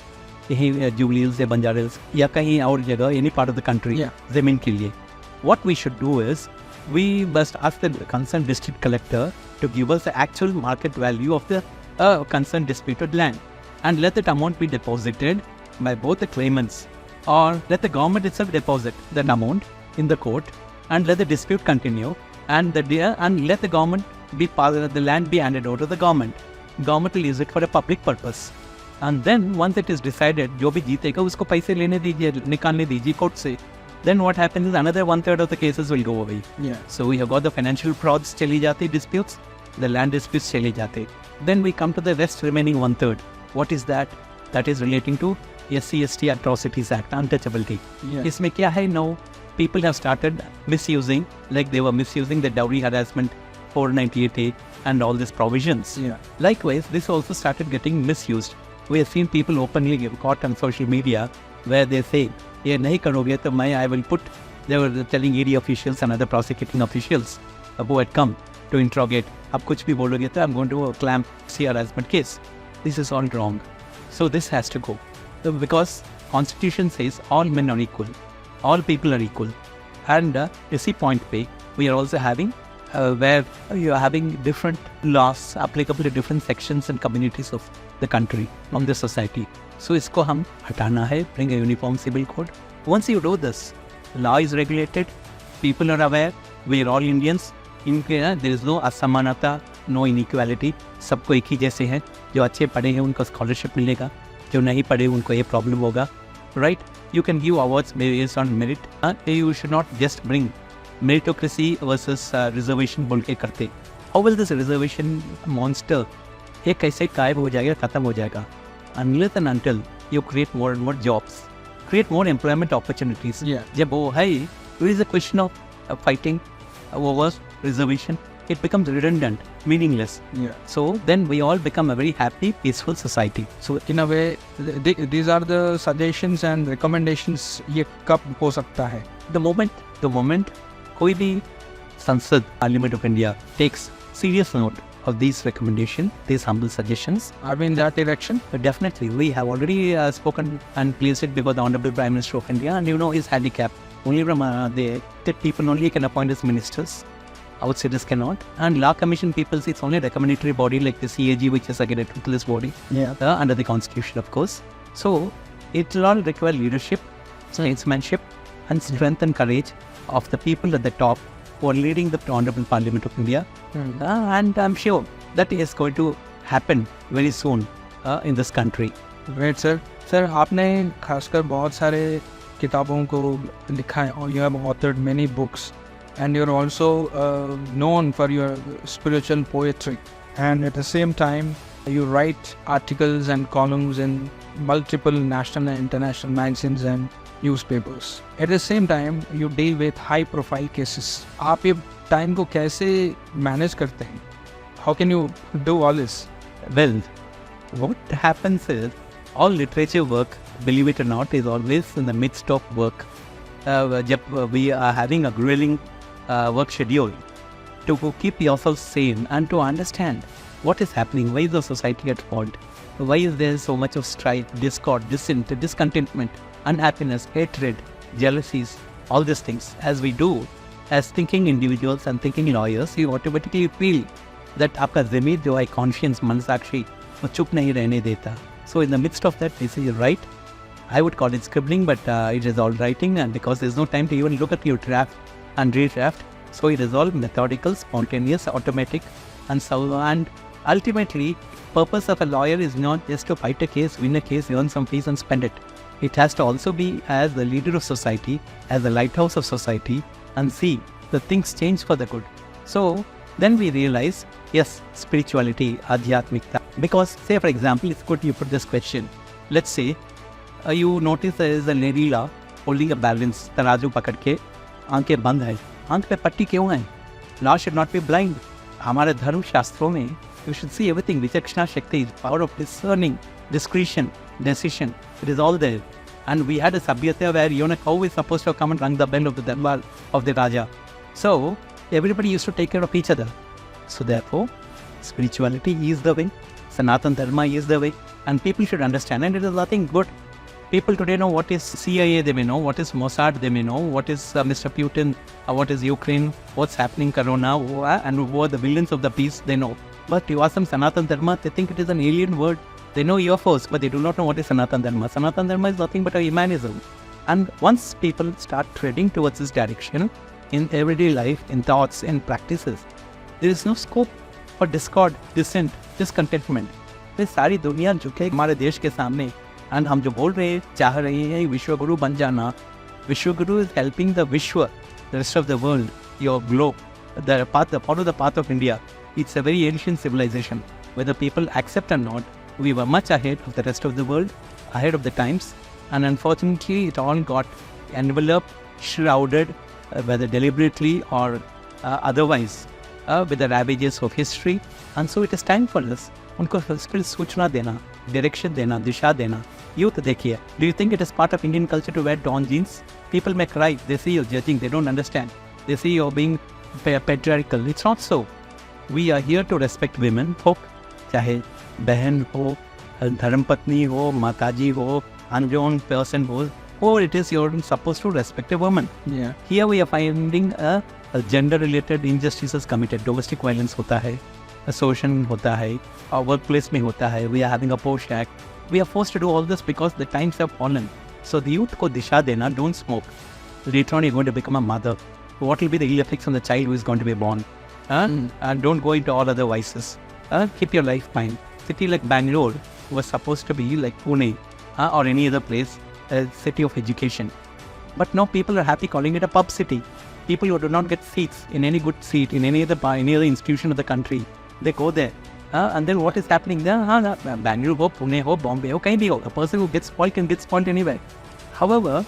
यहीं जुबलीज या बंजारास या कहीं और जगह any part of the country ज़मीन के लिए. What we should do is we must ask the concerned district collector to give us the actual market value of the concerned disputed land and let that amount be deposited by both the claimants, or let the government itself deposit that amount in the court and let the dispute continue and let the government be the land be handed over to the government. Government will use it for a public purpose. And then once it is decided, जो भी जीतेगा उसको पैसे लेने दीजिए, निकालने दीजिए court से. Then what happens is another 1/3 of the cases will go away. So we have got the financial frauds चली जाती disputes, the land disputes चली जाते. Then we come to the rest remaining 1/3. What is that? That is relating to SC/ST Atrocities Act, untouchability. इसमें क्या है? Now people have started misusing, like they were misusing the dowry harassment 498A and all these provisions. Likewise, this also started getting misused. We have seen people openly get caught on social media where they say, ये नहीं करोगे तो मैं I will put, they were telling ED officials and other prosecuting officials who had come to interrogate, अब कुछ भी बोलोगे तो I'm going to clamp harassment case. This is all wrong. So this has to go. So because Constitution says all men are equal, all people are equal. And इसी point पे we are also having where you are having different laws applicable to different sections and communities of the country, from the society. So इसको हम हटाना है, bring a uniform civil code. Once you do this, law is regulated, people are aware, we are all Indians. There is no असमानता, no inequality. सबको एक ही जैसे हैं. जो अच्छे पढ़े हैं उनको scholarship मिलेगा, जो नहीं पढ़े उनको ये problem होगा. Right? You can give awards based on merit. You should not just bring meritocracy versus reservation बोल के करते. How will this reservation monster ये कैसे गायब हो जाएगा, खत्म हो जाएगा? Unless and until you create more and more jobs, create more employment opportunities. जब वो है, it is a question of fighting over reservation. It becomes redundant, meaningless. So then we all become a very happy, peaceful society. So in a way, these are the suggestions and recommendations. ये कब हो सकता है? The moment कोई भी संसद, Parliament of India takes serious note of these recommendations, these humble suggestions. Are we in that direction? Definitely. We have already spoken and placed it before the Honorable Prime Minister of India, and you know his handicap. Only from the people only can appoint as ministers. Outsiders cannot. And Law Commission people, it's only a recommendatory body like the CAG, which is again a toothless body under the Constitution, of course. So it will all require leadership, statesmanship, and strength and courage of the people at the top who are leading the Honorable Parliament of India. And I'm sure that is going to happen very soon in this country. Great, sir. Sir, आपने खासकर बहुत सारे किताबों को लिखा है, और you have authored many books, and you're also known for your spiritual poetry. And at the same time, you write articles and columns in multiple national and international magazines and newspapers. At the same time, you deal with high-profile cases. आप ये time को कैसे manage करते हैं? How can you do all this? Well, what happens is, all literature work, believe it or not, is always in the midst of work. जब we are having a grueling work schedule, to keep yourself sane and to understand what is happening, why is the society at fault, why is there so much of strife, discord, dissent, discontentment, unhappiness, hatred, jealousies, all these things. As we do, as thinking individuals and thinking lawyers, you automatically feel that आपका ज़मीर जो है, conscience, मनसाक्षी, वो चुप नहीं रहने देता. So in the midst of that, this is right. I would call it scribbling, but it is all writing, and because there's no time to even look at your draft and redraft, so it is all methodical, spontaneous, automatic, and ultimately, purpose of a lawyer is not just to fight a case, win a case, earn some fees and spend it. It has to also be as the leader of society, as the lighthouse of society, and see the things change for the good. So then we realize, yes, spirituality, adhyatmikta. Because say for example, it's good you put this question. Let's say you notice there is a lady law holding a balance, तराजू पकड़ के, आंखें बंद है, आंख पे पट्टी क्यों है? Law should not be blind. हमारे धर्म शास्त्रों में you should see everything. विचक्षणा शक्ति is power of discerning discretion, decision. It is all there. And we had a Sabhyata where cow is supposed to come and ring the bell of the Darbar of the Raja. So everybody used to take care of each other. So therefore, spirituality is the way, Sanatan Dharma is the way, and people should understand. And it is nothing good. People today know what is CIA, they may know, what is Mossad, they may know, what is Mr. Putin, what is Ukraine, what's happening, Corona, and who are the villains of the peace, they know. But you ask them Sanatan Dharma, they think it is an alien word. They know UFOs, but they do not know what is Sanatan Dharma. Sanatan Dharma is nothing but a humanism. And once people start treading towards this direction, in everyday life, in thoughts, in practices, there is no scope for discord, dissent, discontentment. ये सारी दुनिया झुके हमारे देश के सामने, and हम जो बोल रहे हैं, चाह रहे हैं विश्वगुरु बन जाना. Vishwaguru is helping the Vishwa, the rest of the world, your globe, follow the path of India. It's a very ancient civilization. Whether people accept or not, we were much ahead of the rest of the world, ahead of the times, and unfortunately it all got enveloped, shrouded, whether deliberately or otherwise, with the ravages of history. And so it is time for us, उनको फिर सूचना देना, direction देना, दिशा देना. Youth देखिए, do you think it is part of Indian culture to wear torn jeans? People may cry, they see you judging, they don't understand. They see you being patriarchal. It's not so. We are here to respect women, folk, चाहे बहन हो, धर्मपत्नी हो, माताजी हो, unknown person हो, or it is you're supposed to respect a woman. Yeah. Here we are finding a gender-related injustices committed. Domestic violence होता है, assaultion होता है, our workplace में होता है. We are having a Posh Act. We are forced to do all this because the times have fallen. So the youth को दिशा देना, don't smoke. Later on you're going to become a mother. What will be the ill effects on the child who is going to be born? And don't go into all other vices. Keep your life fine. City like Bangalore was supposed to be like Pune or any other place, a city of education. But now people are happy calling it a pub city. People who do not get seats in any good seat in any other institution of the country, they go there. And then what is happening there? Bangalore ho, Pune ho, Bombay ho, kahin bhi ho. A person who gets spoiled can get spoiled anywhere. However,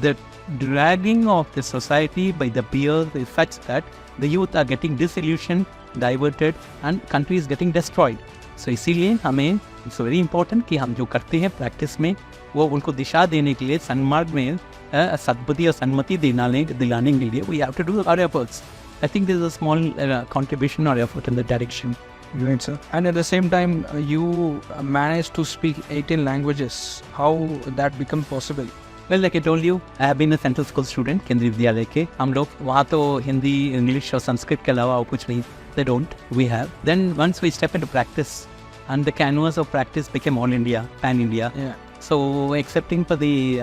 the dragging of the society by the peers is such that the youth are getting disillusioned, diverted, and country is getting destroyed. So इसीलिए हमें it's very important कि हम जो करते हैं practice में वो उनको दिशा देने के लिए सन्मार्ग में सद्बुद्धि और सन्मति दिलाने के लिए we have to do our efforts. I think there is a small contribution or effort in that direction. Great, sir. And at the same time, you managed to speak 18 languages. How that become possible? Well, like I told you, I have been a central school student, केंद्रीय विद्यालय के. हम लोग वहाँ तो Hindi, English और संस्कृत के अलावा और कुछ नहीं. They don't. We have. Then once we step into practice, and the canvas of practice became all India, pan India. Yeah. So, excepting for the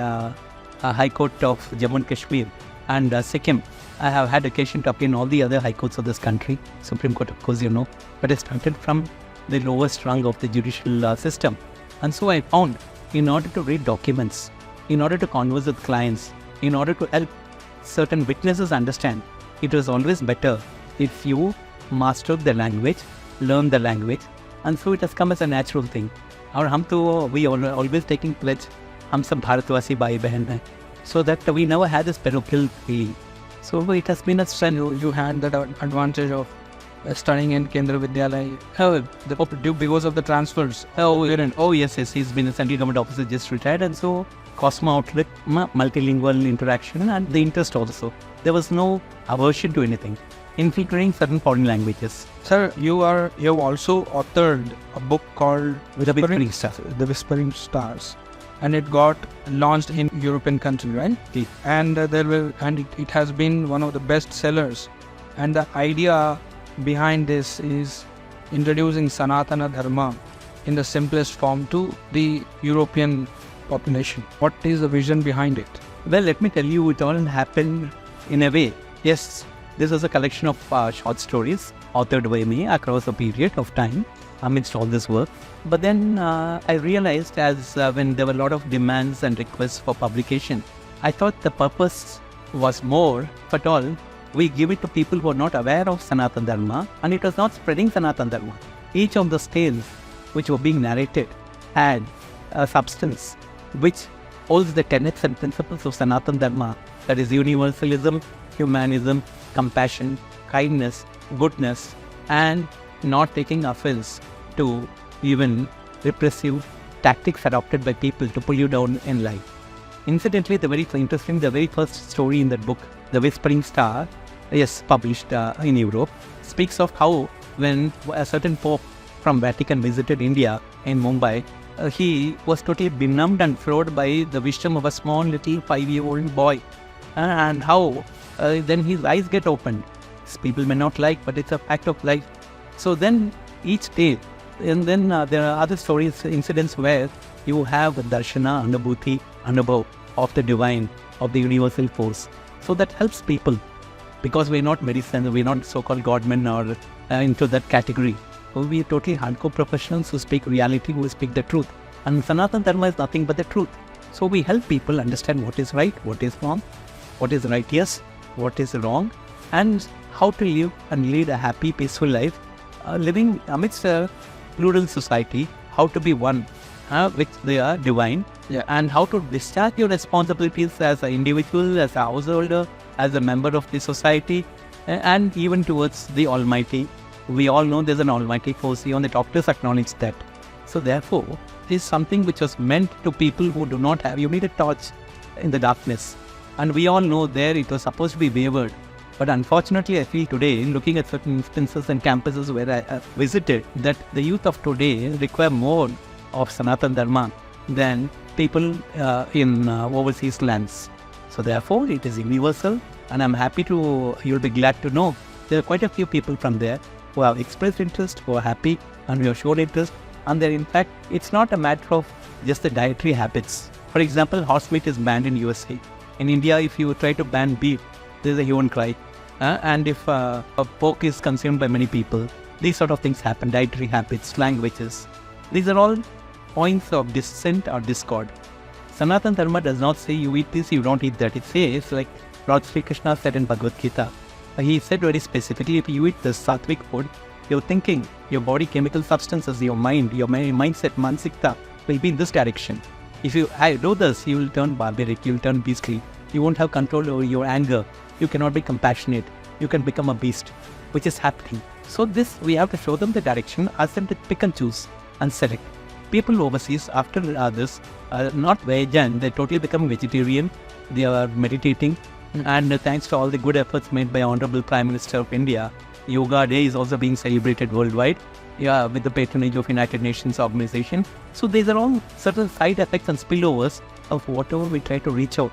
High Court of Jammu and Kashmir and Sikkim, I have had occasion to appear in all the other high courts of this country. Supreme Court, of course, you know. But I started from the lowest rung of the judicial system. And so I found, in order to read documents, in order to converse with clients, in order to help certain witnesses understand, it was always better if you mastered the language, learned the language, and so it has come as a natural thing. और हम तो we are always taking pledge, हम सब भारतवासी भाई बहन हैं, so that we never had this parochial feeling. So it has been a strength. You had that advantage of studying in Kendra Vidyalaya because of the transfers. Oh yes, he's been a central government officer, just retired, and so Cosmo outlet, multilingual interaction, and the interest also. There was no aversion to anything. Infiltrating certain foreign languages. Sir, you have also authored a book called The Whispering Stars, and it got launched in European country, right? Okay. And it has been one of the best sellers. And the idea behind this is introducing Sanatana Dharma in the simplest form to the European population. What is the vision behind it? Well, let me tell you, it all happened in a way. Yes, this was a collection of short stories authored by me across a period of time amidst all this work. But then I realized when there were a lot of demands and requests for publication, I thought the purpose was more, if at all, we give it to people who are not aware of Sanatana Dharma, and it was not spreading Sanatana Dharma. Each of the tales which were being narrated had a substance which holds the tenets and principles of Sanatana Dharma, that is universalism, humanism, compassion, kindness, goodness, and not taking offense to even repressive tactics adopted by people to pull you down in life. Incidentally, the very first story in that book, The Whispering Star, published in Europe, speaks of how when a certain Pope from Vatican visited India in Mumbai, he was totally benumbed and floored by the wisdom of a small little 5-year-old boy, and how then his eyes get opened. People may not like, but it's a fact of life. So then each day, and then there are other stories, incidents where you have darshana, anubhuti, anubhav of the divine, of the universal force. So that helps people, because we're not medicine, we're not so-called godmen or into that category. So we're totally hardcore professionals who speak reality, who speak the truth. And Sanatana Dharma is nothing but the truth. So we help people understand what is right, what is wrong, what is righteous, what is wrong, and how to live and lead a happy, peaceful life, living amidst a plural society, how to be one with the divine, and how to discharge your responsibilities as an individual, as a householder, as a member of the society, and even towards the Almighty. We all know there's an Almighty force, even the doctors acknowledge that. So therefore, this is something which was meant to people who do not have, you need a torch in the darkness. And we all know there it was supposed to be wavered. But unfortunately, I feel today, looking at certain instances and campuses where I visited, that the youth of today require more of Sanatana Dharma than people in overseas lands. So therefore, it is universal, and I'm happy you'll be glad to know, there are quite a few people from there who have expressed interest, who are happy, and who have shown interest. And in fact, it's not a matter of just the dietary habits. For example, horse meat is banned in USA. In India, if you try to ban beef, there's a hue and cry. And if pork is consumed by many people, these sort of things happen, dietary habits, languages. These are all points of dissent or discord. Sanatana Dharma does not say you eat this, you don't eat that. It says, like Lord Sri Krishna said in Bhagavad Gita, he said very specifically, if you eat the sattvic food, your thinking, your body chemical substances, your mind, your mindset, mansikta, will be in this direction. If you do this, you will turn barbaric, you will turn beastly. You won't have control over your anger. You cannot be compassionate. You can become a beast, which is happening. So this, we have to show them the direction, ask them to pick and choose and select. People overseas, after this, are not vegan, they totally become vegetarian. They are meditating. And thanks to all the good efforts made by Honorable Prime Minister of India, Yoga Day is also being celebrated worldwide, with the patronage of United Nations Organization. So these are all certain side effects and spillovers of whatever we try to reach out.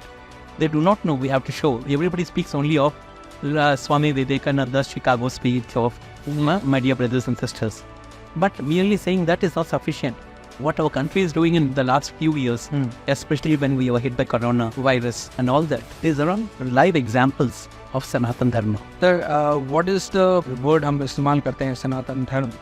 They do not know, we have to show. Everybody speaks only of Swami Vivekananda's Chicago speech of my dear brothers and sisters. But merely saying that is not sufficient. What our country is doing in the last few years, especially when we were hit by coronavirus and all that, these are all live examples of Sanatana Dharma. Sir, what is the word हम इस्तेमाल करते हैं Sanatana Dharma?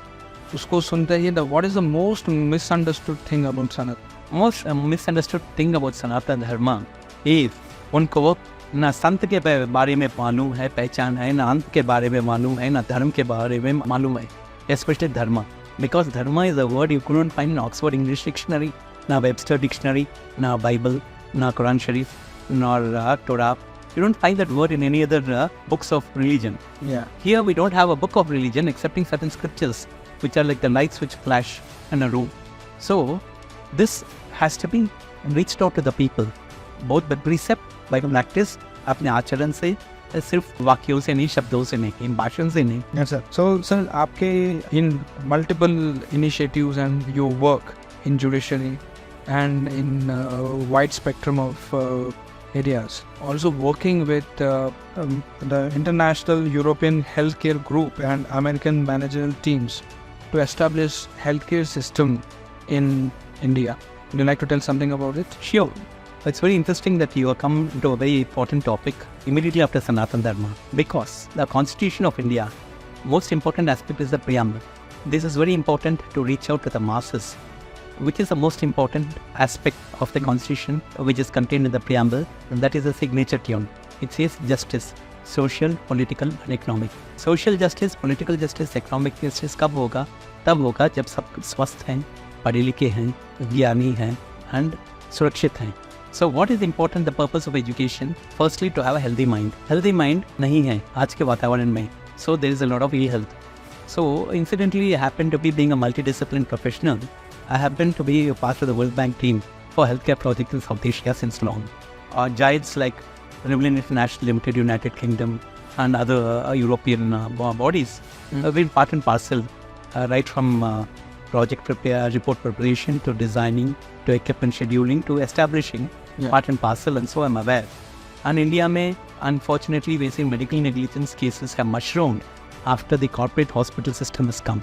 उसको सुनते ही, what is the most misunderstood thing about Sanatana? Most misunderstood thing about Sanatana Dharma is उनको ना संत के बारे में मालूम है, पहचान है, ना अंत के बारे में मालूम है, ना धर्म के बारे में मालूम है, especially dharma. Because dharma is a word you couldn't find in Oxford English Dictionary, na Webster Dictionary, na Bible, na Quran Sharif, nor Torah. You don't find that word in any other books of religion. Yeah. Here we don't have a book of religion excepting certain scriptures, which are like the lights which flash in a room. So this has to be reached out to the people, both by precept, by practice, अपने आचरण से, सिर्फ वाक्यों से नहीं, शब्दों से नहीं, इन भाषण से नहीं. Yes, sir. So, sir, आपके in multiple initiatives and your work in judiciary and in wide spectrum of areas, also working with the international European healthcare group and American managerial teams to establish healthcare system in India. Would you like to tell something about it? Sure. It's very interesting that you have come to a very important topic immediately after Sanatana Dharma, because the Constitution of India, most important aspect is the preamble. This is very important to reach out to the masses, which is the most important aspect of the Constitution, which is contained in the preamble, and that is the signature tune. It says justice, social, political and economic. Social justice, political justice, economic justice कब होगा? तब होगा जब सब स्वस्थ हैं, पढ़े लिखे हैं, ज्ञानी हैं and सुरक्षित हैं. So what is important, the purpose of education? Firstly, to have a healthy mind. Healthy mind नहीं है आज के वातावरण में. So there is a lot of ill health. So incidentally, I happen to be being a multidisciplinary professional. I happen to be a part of the World Bank team for healthcare projects in South Asia since long. Giants like Rivian International Limited, United Kingdom, and other European bodies have been part and parcel, right from project report preparation to designing to equipment scheduling to establishing, part and parcel, and so I'm aware. And India mein, unfortunately, we see medical negligence cases have mushroomed after the corporate hospital system has come.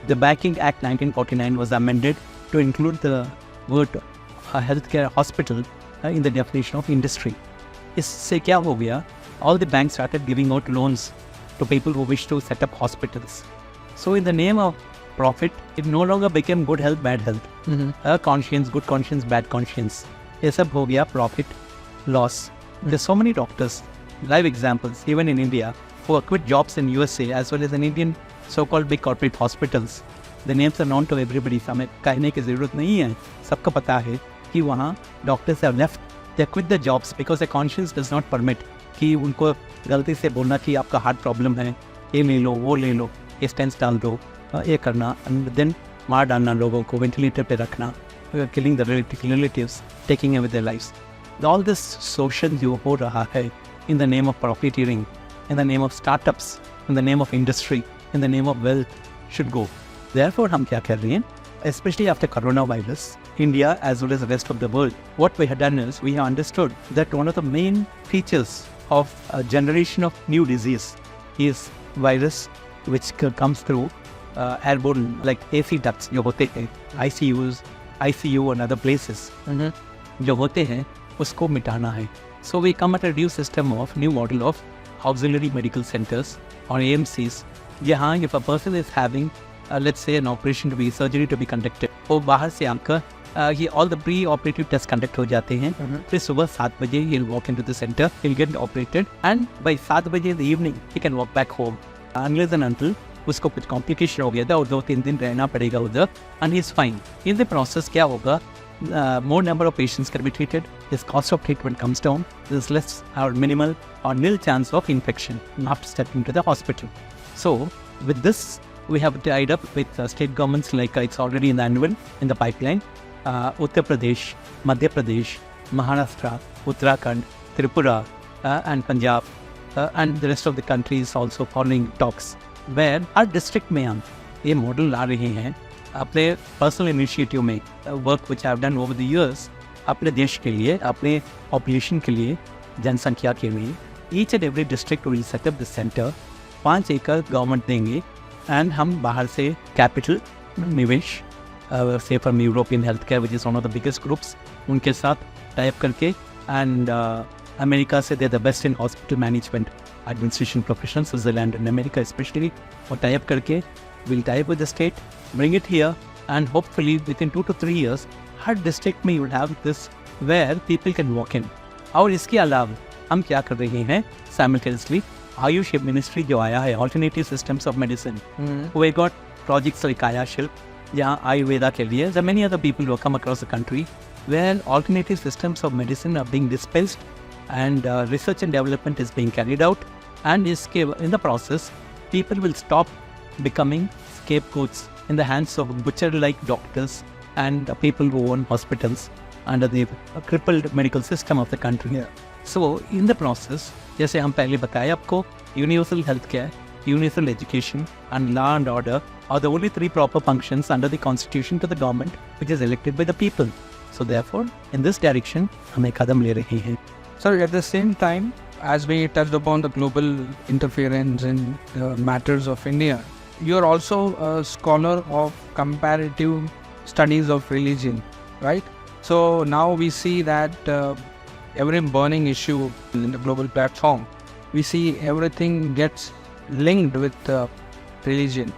The Banking Act 1949 was amended to include the word healthcare hospital in the definition of industry. इससे क्या हो गया? All the banks started giving out loans to people who wish to set up hospitals. So in the name of profit, it no longer became good health, bad health. Conscience, good conscience, bad conscience. ये सब हो गया profit, loss. There's so many doctors, live examples, even in India, who quit jobs in USA as well as in Indian so-called big corporate hospitals. The names are known to everybody. हमें कहने की ज़रूरत नहीं है. सबको पता है कि वहाँ doctors have left. They quit the jobs because their conscience does not permit कि उनको गलती से बोलना कि आपका हार्ट प्रॉब्लम है, ये ले लो, वो ले लो, ये स्टेंट्स डाल दो, ये करना, and then मार डालना लोगों को, वेंटिलेटर पे रखना, killing the relatives, taking away their lives. All this social जो हो रहा है in the name of profiteering, in the name of startups, in the name of industry, in the name of wealth should go. Therefore हम क्या कर रहे हैं? Especially after coronavirus, India as well as the rest of the world, what we have done is we have understood that one of the main features of a generation of new disease is virus which comes through airborne, like AC ducts जो होते हैं, ICU and other places जो होते हैं, उसको मिटाना है. So we come at a new system of, new model of auxiliary medical centers or AMCs, जहाँ if a person is having let's say an operation to be, surgery to be conducted, वो बाहर से आकर ये all the pre-operative tests conduct हो जाते हैं. फिर सुबह 7 बजे he'll walk into the center, he'll get operated, and by 7 बजे in the evening he can walk back home. Unless and until उसको कुछ complication हो गया था और 2-3 दिन रहना पड़ेगा उधर, and he's fine. In the process क्या होगा? More number of patients can be treated, his cost of treatment comes down, there's less or minimal or nil chance of infection after stepping to the hospital. So with this, we have tied up with state governments, like it's already in the annual, in the pipeline, Uttar Pradesh, Madhya Pradesh, Maharashtra, Uttarakhand, Tripura, and Punjab, and the rest of the countries also following talks, where her district में हम ये model ला रहे हैं अपने personal initiative में, work which I have done over the years, अपने देश के लिए, अपने population के लिए, जनसंख्या के लिए. Each and every district will set up the center, 5 एकड़ government देंगे, and हम बाहर से capital निवेश, say from European healthcare, which is one of the biggest groups, उनके साथ tie up करके, and America से they're the best in hospital management administration professions, Switzerland and America especially, और tie up करके we'll tie up with the state, bring it here, and hopefully within 2 to 3 years her district में you will have this where people can walk in. और इसके अलावा हम क्या कर रहे हैं simultaneously, आयुष मिनिस्ट्री जो आया है, alternative systems of medicine, we got projects like आयाशिल्प, जहाँ आयुर्वेदा के लिए, there are many other people who come across the country where alternative systems of medicine are being dispensed, and research and development is being carried out, and in the process people will stop becoming scapegoats in the hands of butcher-like doctors and people who own hospitals under the crippled medical system of the country. So in the process, जैसे हम पहले बताए आपको, universal healthcare, universal education and law and order are the only 3 proper functions under the constitution to the government, which is elected by the people. So therefore, in this direction, हम एक कदम ले रहे हैं. So at the same time, as we touched upon the global interference in matters of India, you are also a scholar of comparative studies of religion, right? So now we see that every burning issue in the global platform, we see everything gets linked with religion,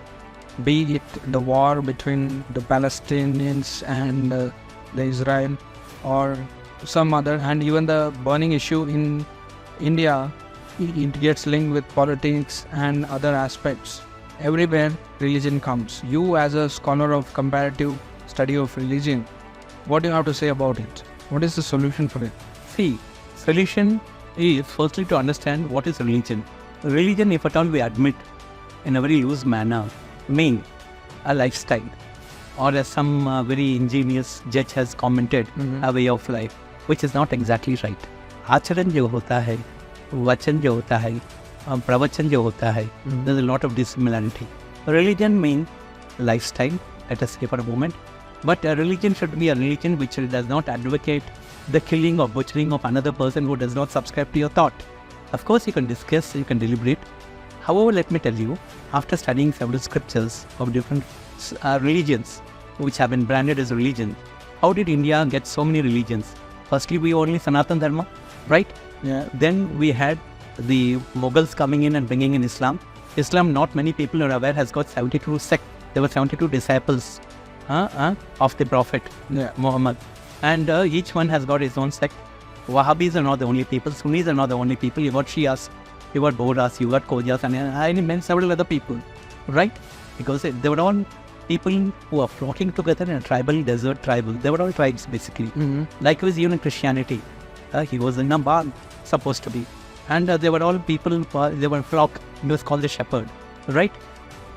be it the war between the Palestinians and the Israel, or some other, and even the burning issue in India, it gets linked with politics and other aspects. Everywhere religion comes. You as a scholar of comparative study of religion, what do you have to say about it? What is the solution for it? See, solution is firstly to understand what is religion. Religion, if at all we admit in a very loose manner, mean a lifestyle. or as some very ingenious judge has commented, a way of life, which is not exactly right. Acharan jo hota hai, vachan jo hota hai, pravachan jo hota hai, there's a lot of dissimilarity. Religion means lifestyle, let us say for a moment, but a religion should be a religion which does not advocate the killing or butchering of another person who does not subscribe to your thought. Of course, you can discuss, you can deliberate. However, let me tell you, after studying several scriptures of different religions, which have been branded as religion, how did India get so many religions? Firstly, we only Sanatan Dharma, right? Yeah. Then we had the Mughals coming in and bringing in Islam. Islam, not many people are aware, has got 72 sects. There were 72 disciples of the Prophet Muhammad. And each one has got his own sect. Wahhabis are not the only people. Sunnis are not the only people. You got Shias, you got Bohras, you got Khojas, and several other people, right? Because they were all people who are flocking together in a tribal, desert tribal. They were all tribes, basically. Likewise, even in Christianity, he was in Nambal, supposed to be. And they were all people, they were flock. He was called the shepherd, right?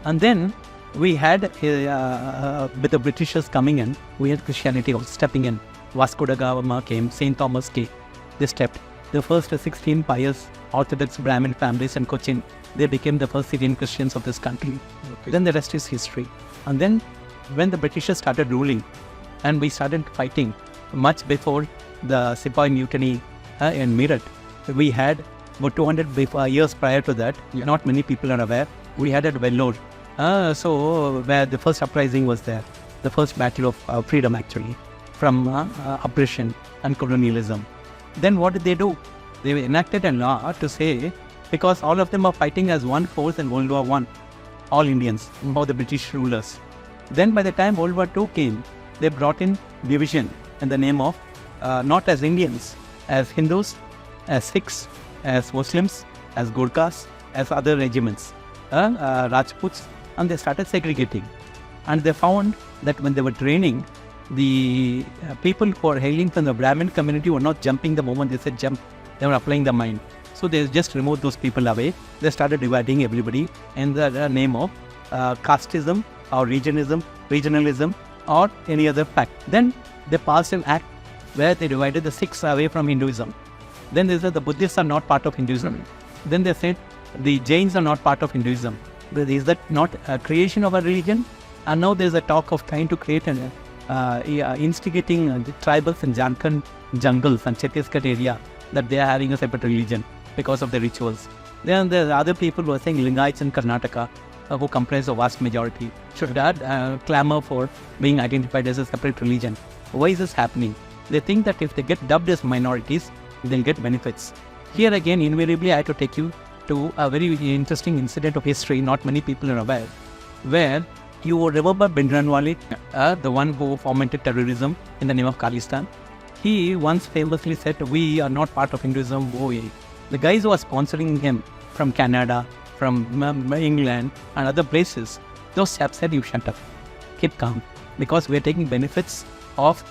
And then we had, with the Britishers coming in, we had Christianity also stepping in. Vasco da Gama came, St. Thomas came. They stepped. The first 16 pious Orthodox Brahmin families in Cochin, they became the first Syrian Christians of this country. Okay. Then the rest is history. And then when the Britishers started ruling and we started fighting, much before the Sepoy Mutiny in Meerut, we had about 200 years prior to that, not many people are aware, we had at Vellore. So where the first uprising was there, the first battle of freedom actually, from oppression and colonialism. Then what did they do? They enacted a law to say, because all of them are fighting as one force in World War I, all Indians, or the British rulers. Then by the time World War II came, they brought in division in the name of, not as Indians, as Hindus, as Sikhs, as Muslims, as Gurkhas, as other regiments, Rajputs, and they started segregating. And they found that when they were training, the people who are hailing from the Brahmin community were not jumping the moment they said jump. They were applying the mind. So they just removed those people away. They started dividing everybody in the name of casteism or regionalism or any other fact. Then they passed an act where they divided the Sikhs away from Hinduism. Then they said the Buddhists are not part of Hinduism. Then they said the Jains are not part of Hinduism. Is that not a creation of a religion? And now there's a talk of trying to create an instigating the tribals in Jharkhand jungles and Chhattisgarh area that they are having a separate religion because of the rituals. Then there are other people who are saying Lingaites in Karnataka, who comprise a vast majority, should clamor for being identified as a separate religion. Why is this happening? They think that if they get dubbed as minorities, they'll get benefits. Here again, invariably, I had to take you to a very interesting incident of history, not many people are aware, where you would remember Bhindranwale, the one who fomented terrorism in the name of Khalistan. He once famously said, we are not part of Hinduism. The guys who are sponsoring him from Canada, from England and other places, those chaps said, you shut up, keep calm, because we are taking benefits of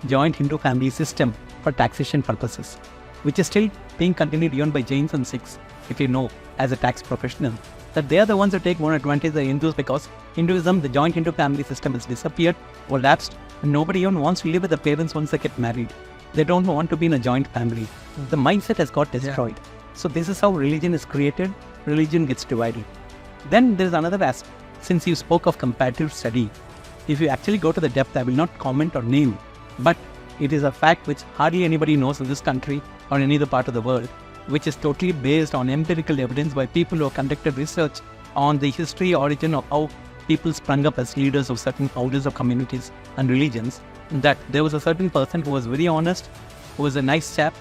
joint Hindu family system for taxation purposes, which is still being continued even by Jains and Sikhs, if you know, as a tax professional, that they are the ones who take more advantage of the Hindus, because Hinduism, the joint Hindu family system has disappeared or lapsed, and nobody even wants to live with the parents once they get married. They don't want to be in a joint family. The mindset has got destroyed. So this is how religion is created, religion gets divided. Then there is another aspect. Since you spoke of comparative study, if you actually go to the depth, I will not comment or name, but it is a fact which hardly anybody knows in this country or any other part of the world, which is totally based on empirical evidence by people who have conducted research on the history, origin of how people sprung up as leaders of certain orders of communities and religions, that there was a certain person who was very honest, who was a nice chap.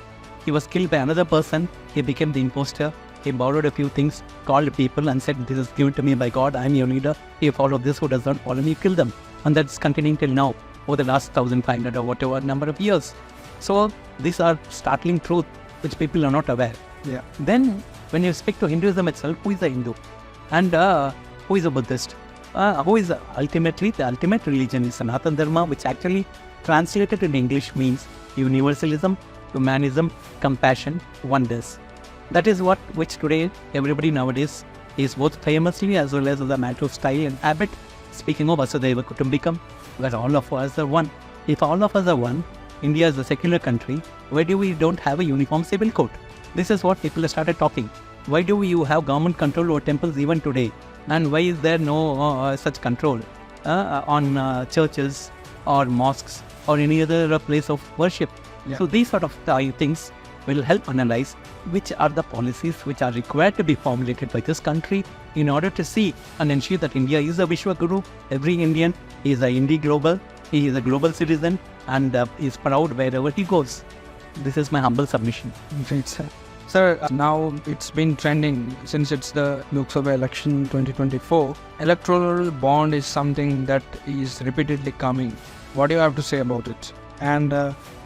He was killed by another person. He became the imposter. He borrowed a few things, called people and said, this is given to me by God. I am your leader. If you follow this, who does not follow me, kill them. And that's continuing till now, over the last 1,500 or whatever number of years. So these are startling truths which people are not aware. Then when you speak to Hinduism itself, who is a Hindu? And who is a Buddhist? Who is ultimately the ultimate religion is Sanatana Dharma, which actually translated in English means universalism, humanism, compassion, oneness. That is which today everybody nowadays is both famously as well as a matter of style and habit speaking of Vasudhaiva Kutumbikam, where all of us are one. If all of us are one, India is a secular country, why do we don't have a uniform civil code? This is what people have started talking. Why do you have government control over temples even today? And why is there no such control on churches or mosques or any other place of worship? Yeah. So these sort of things will help analyze which are the policies which are required to be formulated by this country in order to see and ensure that India is a Vishwa Guru. Every Indian is a IndiGlobal, he is a global citizen and is proud wherever he goes. This is my humble submission. Great, sir. Sir, now it's been trending since it's the Lok Sabha election 2024. Electoral bond is something that is repeatedly coming. What do you have to say about it? And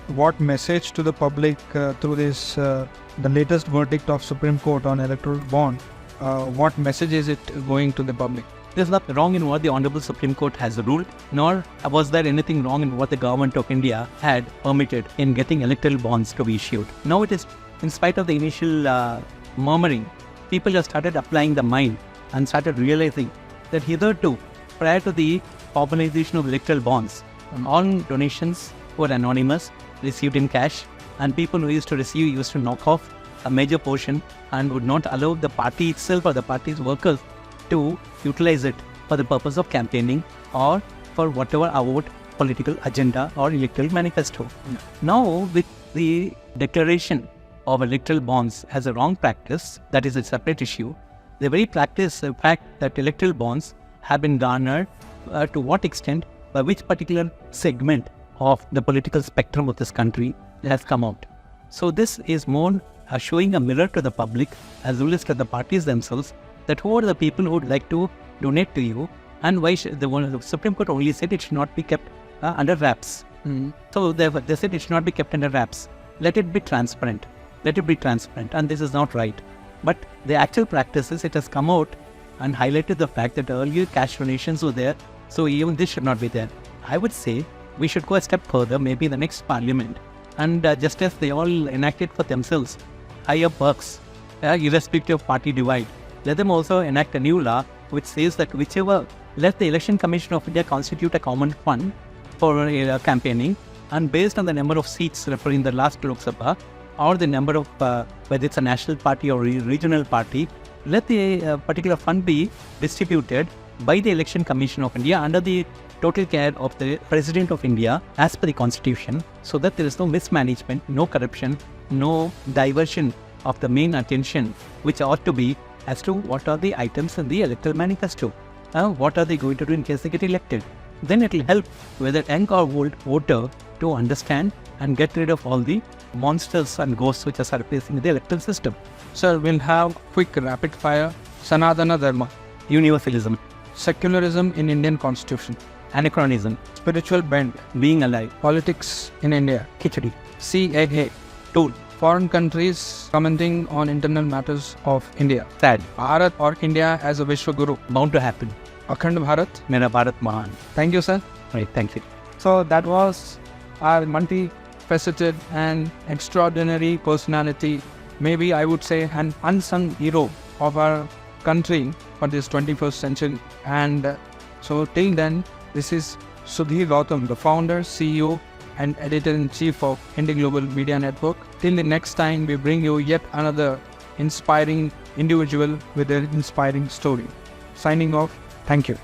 what message to the public through this, the latest verdict of Supreme Court on electoral bond? What message is it going to the public? There's nothing wrong in what the Honorable Supreme Court has ruled, nor was there anything wrong in what the government of India had permitted in getting electoral bonds to be issued. Now it is, in spite of the initial murmuring, people have started applying the mind and started realizing that hitherto, prior to the formalization of electoral bonds, all donations were anonymous, received in cash, and people who used to receive used to knock off a major portion and would not allow the party itself or the party's workers to utilize it for the purpose of campaigning or for whatever avowed political agenda or electoral manifesto. Now, with the declaration of electoral bonds as a wrong practice, that is a separate issue, the very practice, the fact that electoral bonds have been garnered to what extent, by which particular segment of the political spectrum of this country has come out. So this is more showing a mirror to the public as well as to the parties themselves that who are the people who would like to donate to you and why the Supreme Court only said it should not be kept under wraps. So they said it should not be kept under wraps. Let it be transparent. Let it be transparent, and this is not right. But the actual practices, it has come out and highlighted the fact that earlier cash donations were there, so even this should not be there. I would say we should go a step further, maybe the next parliament, and just as they all enacted for themselves higher perks, irrespective of party divide, let them also enact a new law which says that let the Election Commission of India constitute a common fund for campaigning, and based on the number of seats in the last Lok Sabha, or the number of, whether it's a national party or regional party, let the particular fund be distributed by the Election Commission of India under the total care of the President of India as per the Constitution, so that there is no mismanagement, no corruption, no diversion of the main attention, which ought to be as to what are the items in the electoral manifesto. What are they going to do in case they get elected? Then it will help whether young or old voter to understand and get rid of all the monsters and ghosts which are surfacing the electoral system. Sir, we'll have quick rapid fire. Sanatana Dharma. Universalism. Secularism in Indian Constitution. Anachronism. Spiritual bent. Being alive. Politics in India. Khichdi. CAA. Tool. Foreign countries commenting on internal matters of India. Sad. Bharat or India as a Vishwa Guru. Bound to happen. Akhand Bharat. Mera Bharat Mahan. Thank you, sir. Right, thank you. So that was our multifaceted and extraordinary personality, maybe I would say an unsung hero of our country for this 21st century. And so till then, this is Sudheer Goutham, the founder, CEO and editor-in-chief of IndiGlobal Media Network. Till the next time, we bring you yet another inspiring individual with an inspiring story. Signing off, thank you.